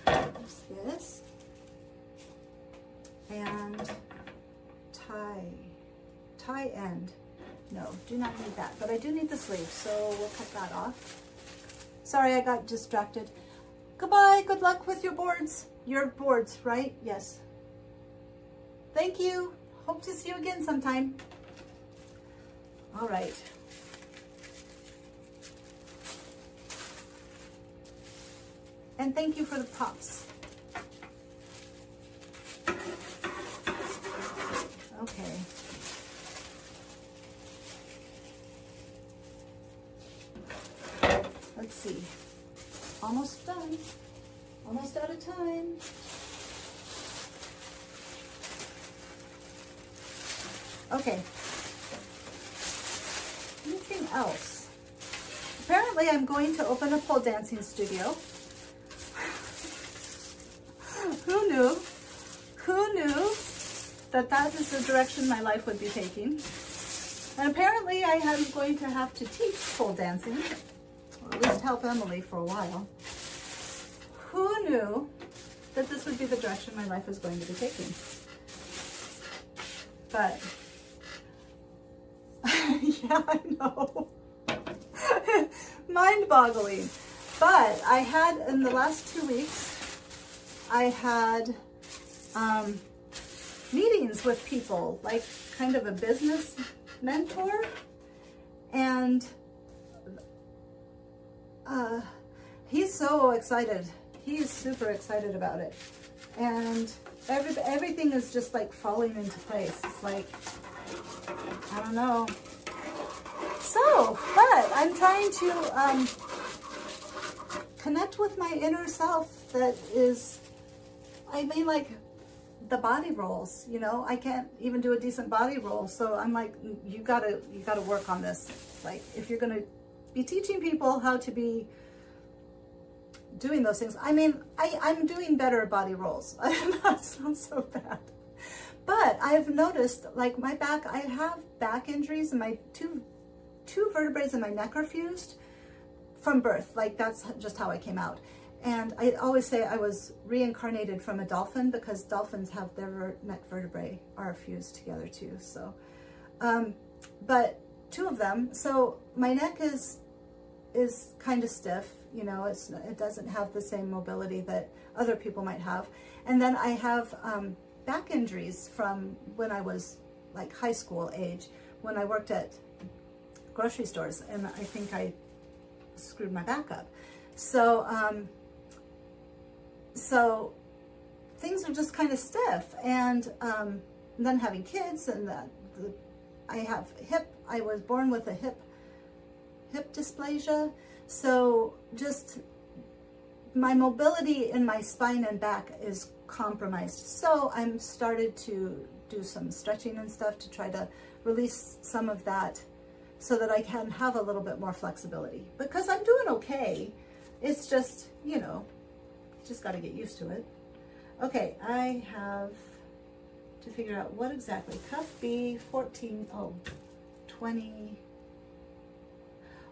There's this. And tie end. No, do not need that, but I do need the sleeve, so we'll cut that off. Sorry, I got distracted. Goodbye, good luck with your boards. Your boards, right? Yes. Thank you. Hope to see you again sometime. All right. And thank you for the props. Okay. Let's see. Almost done. Almost out of time. Okay. Anything else? Apparently I'm going to open a pole dancing studio. Who knew? Who knew that that is the direction my life would be taking? And apparently I am going to have to teach pole dancing, or at least help Emily for a while. Who knew that this would be the direction my life was going to be taking? But, yeah, I know. Mind-boggling. But I had, in the last 2 weeks, I had meetings with people, like kind of a business mentor, and he's so excited. He's super excited about it, and everything is just like falling into place. It's like, I don't know. So, but I'm trying to connect with my inner self that is, I mean, like the body rolls, you know, I can't even do a decent body roll. So I'm like, you gotta work on this. Like, if you're going to be teaching people how to be doing those things. I mean, I'm doing better body rolls. That sounds so bad. But I've noticed, like my back, I have back injuries, and my two vertebrae in my neck are fused from birth. Like, that's just how I came out. And I always say I was reincarnated from a dolphin, because dolphins have their neck vertebrae are fused together too. So, but 2 of them. So my neck is kind of stiff, you know, it doesn't have the same mobility that other people might have. And then I have back injuries from when I was like high school age, when I worked at grocery stores, and I think I screwed my back up. So, so things are just kind of stiff, and then having kids, and I have I was born with a hip dysplasia, so just my mobility in my spine and back is compromised. So I'm started to do some stretching and stuff to try to release some of that, so that I can have a little bit more flexibility, because I'm doing okay. It's just, you know, just got to get used to it. Okay, I have to figure out what exactly. Cuff B, 14, 20.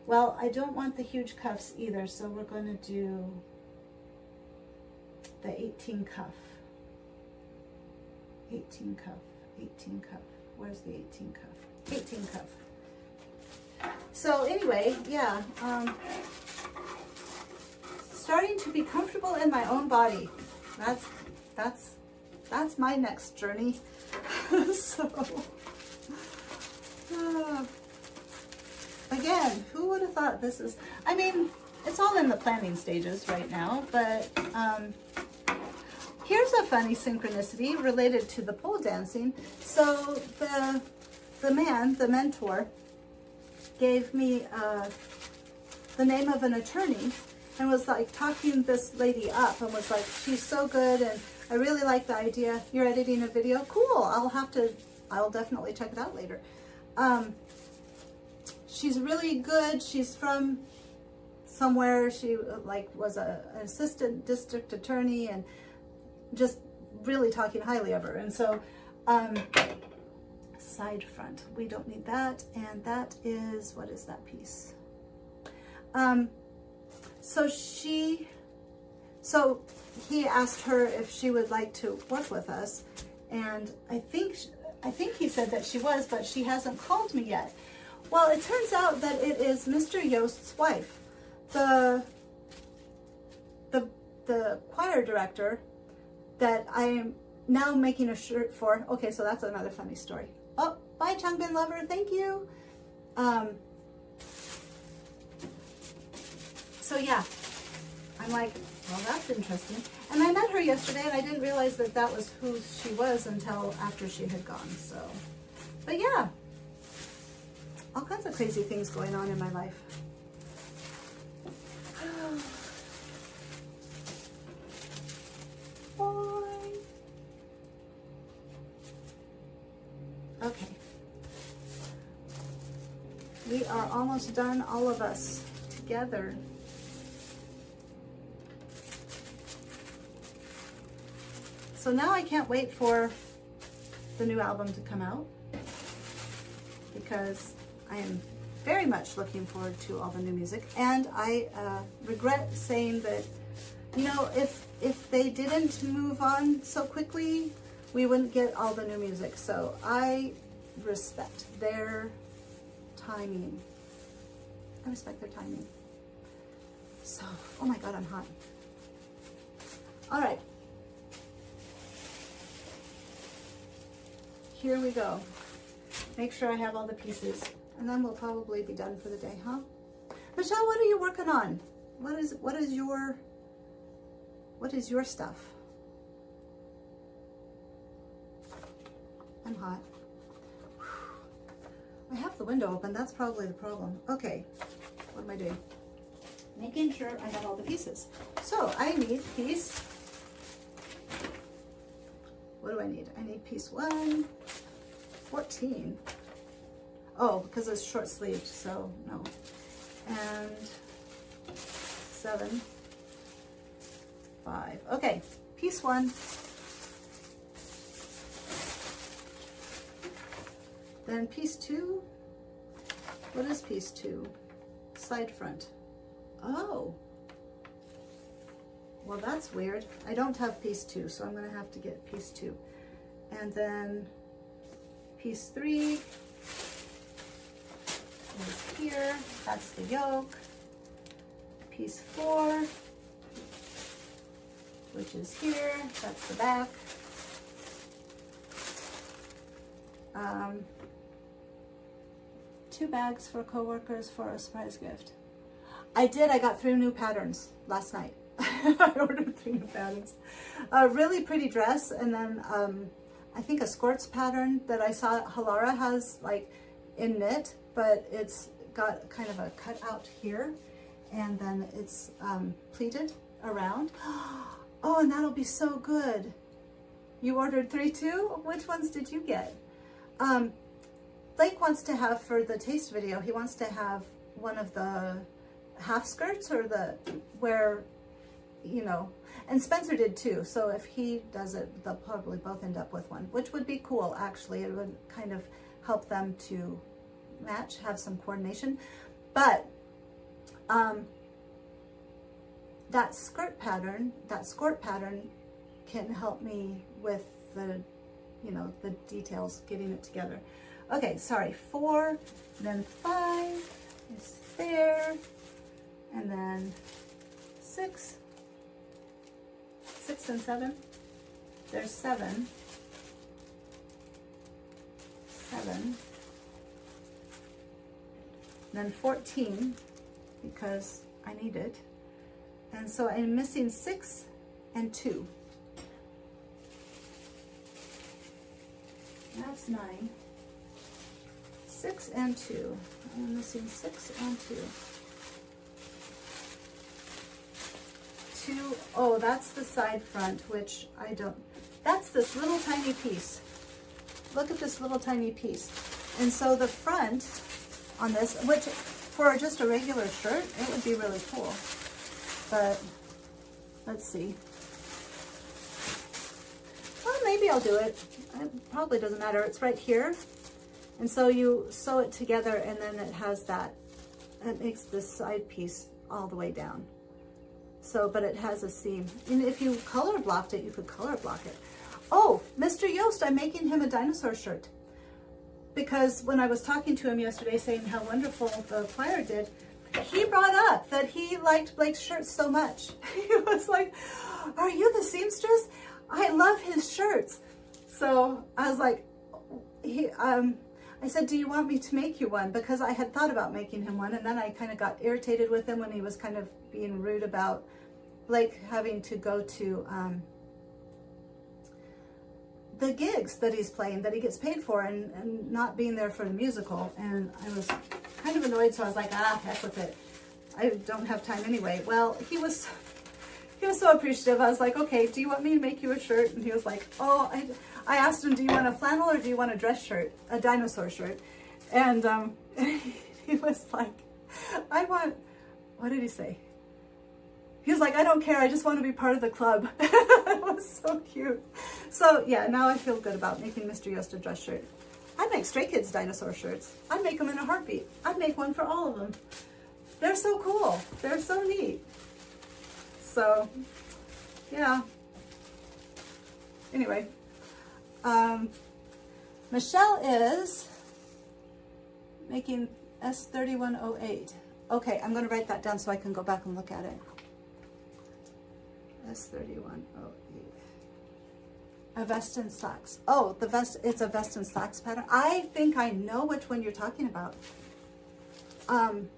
Well, I don't want the huge cuffs either, so we're going to do the 18 cuff. 18 cuff, 18 cuff. Where's the 18 cuff? 18 cuff. So anyway, yeah, starting to be comfortable in my own body. That's my next journey. So, again, who would have thought this is, I mean, it's all in the planning stages right now, but here's a funny synchronicity related to the pole dancing. So the man, the mentor, gave me the name of an attorney and was like talking this lady up and was like, she's so good and I really like the idea. You're editing a video? Cool. I'll definitely check it out later. She's really good. She's from somewhere. She like was an assistant district attorney and just really talking highly of her. And so, side front, we don't need that. And that is, what is that piece? So he asked her if she would like to work with us. And I think he said that she was, but she hasn't called me yet. Well, it turns out that it is Mr. Yost's wife, the choir director that I am now making a shirt for. Okay, so that's another funny story. Oh, bye, Changbin lover. Thank you. So yeah, I'm like, well, that's interesting. And I met her yesterday, and I didn't realize that that was who she was until after she had gone. So, but yeah, all kinds of crazy things going on in my life. Boy. Okay. We are almost done, all of us together. So now I can't wait for the new album to come out because I am very much looking forward to all the new music. And I regret saying that, you know, if they didn't move on so quickly, we wouldn't get all the new music. So I respect their timing. I respect their timing. So, oh my God, I'm hot. All right. Here we go. Make sure I have all the pieces. And then we'll probably be done for the day, huh? Michelle, what are you working on? What is your stuff? I'm hot. I have the window open. That's probably the problem. Okay. What am I doing? Making sure I have all the pieces. So I need piece. What do I need? I need piece 1, 14. Oh, because it's short sleeved, so no. And 7, 5. Okay, piece 1. Then piece 2. What is piece 2? Side front. Oh. Well, that's weird. I don't have piece 2, so I'm going to have to get piece 2. And then piece 3 is here. That's the yoke. Piece 4, which is here. That's the back. 2 bags for coworkers for a surprise gift. I got 3 new patterns last night. I ordered 3 new patterns. A really pretty dress, and then I think a skirts pattern that I saw Halara has like in knit, but it's got kind of a cutout here, and then it's pleated around. Oh, and that'll be so good. You ordered 3 too? Which ones did you get? Blake wants to have, for the taste video, he wants to have one of the half skirts, or the where, you know, and Spencer did too. So if he does it, they'll probably both end up with one, which would be cool. Actually, it would kind of help them to match, have some coordination. But that skirt pattern can help me with the, you know, the details, getting it together. Okay, sorry, 4, then 5 is there, and then 6 and 7. There's 7. Then 14, because I need it. And so I'm missing 6 and 2. That's 9. 6 and 2. I'm missing 6 and 2. 2, oh, that's the side front, which I don't, that's this little tiny piece. Look at this little tiny piece. And so the front on this, which for just a regular shirt, it would be really cool. But let's see. Well, maybe I'll do it. It probably doesn't matter. It's right here. And so you sew it together and then it has that, it makes this side piece all the way down. So, but it has a seam. And if you color blocked it, you could color block it. Oh, Mr. Yost, I'm making him a dinosaur shirt. Because when I was talking to him yesterday saying how wonderful the choir did, he brought up that he liked Blake's shirts so much. He was like, are you the seamstress? I love his shirts. So I was like, I said, do you want me to make you one? Because I had thought about making him one, and then I kind of got irritated with him when he was kind of being rude about Blake having to go to the gigs that he's playing, that he gets paid for, and not being there for the musical. And I was kind of annoyed, so I was like, heck with it. I don't have time anyway. Well, he was so appreciative. I was like, okay, do you want me to make you a shirt? And he was like, oh, I asked him, do you want a flannel or do you want a dress shirt, a dinosaur shirt? And he was like, I want, what did he say? He was like, I don't care, I just want to be part of the club. It was so cute. So yeah, now I feel good about making Mr. Yost a dress shirt. I'd make Stray Kids dinosaur shirts. I'd make them in a heartbeat. I'd make one for all of them. They're so cool. They're so neat. So, yeah. Anyway, Michelle is making S3108. Okay, I'm going to write that down so I can go back and look at it. S3108. A vest and slacks. Oh, the vest, it's a vest and slacks pattern. I think I know which one you're talking about. And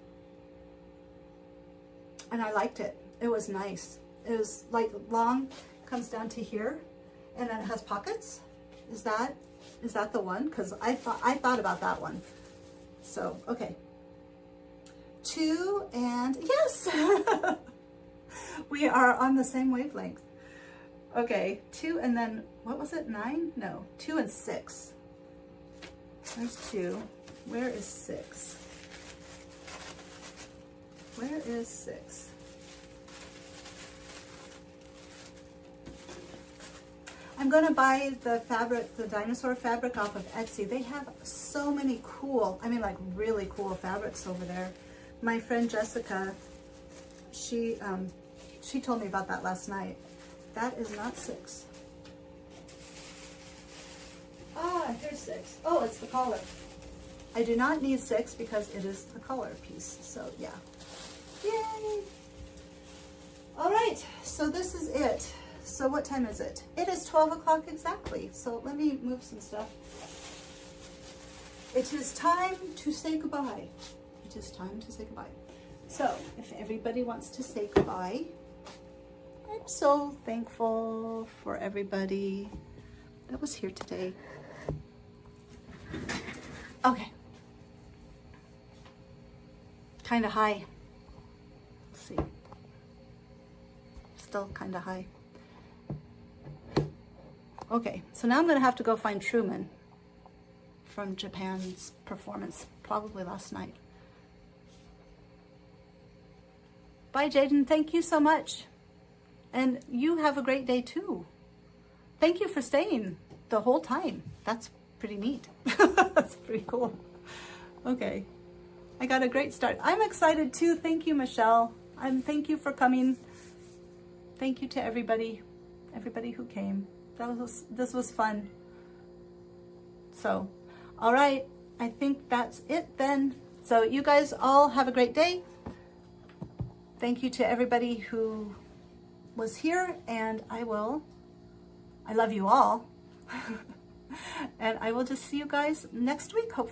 I liked it. It was nice. It was like long, comes down to here, and then it has pockets. Is that the one? Because I thought about that one. So, okay. 2 and yes! We are on the same wavelength. Okay, 2 and then, what was it, 9? No, 2 and 6. There's 2. Where is 6? Where is 6? I'm going to buy the fabric, the dinosaur fabric off of Etsy. They have so many cool, I mean like really cool fabrics over there. My friend Jessica, she told me about that last night. That is not 6. Ah, here's 6. Oh, it's the collar. I do not need 6 because it is the collar piece. So yeah. Yay! All right, so this is it. So what time is it? It is 12 o'clock exactly. So let me move some stuff. It is time to say goodbye. It is time to say goodbye. So if everybody wants to say goodbye, I'm so thankful for everybody that was here today. Okay. Kind of high. Let's see. Still kind of high. Okay, so now I'm going to have to go find Truman from Japan's performance, probably last night. Bye, Jaden. Thank you so much. And you have a great day too. Thank you for staying the whole time. That's pretty neat. That's pretty cool. Okay, I got a great start. I'm excited too. Thank you, Michelle. And thank you for coming. Thank you to everybody who came. This was fun. So, all right, I think that's it then. So you guys all have a great day. Thank you to everybody who was here, and I love you all. And I will just see you guys next week, hopefully.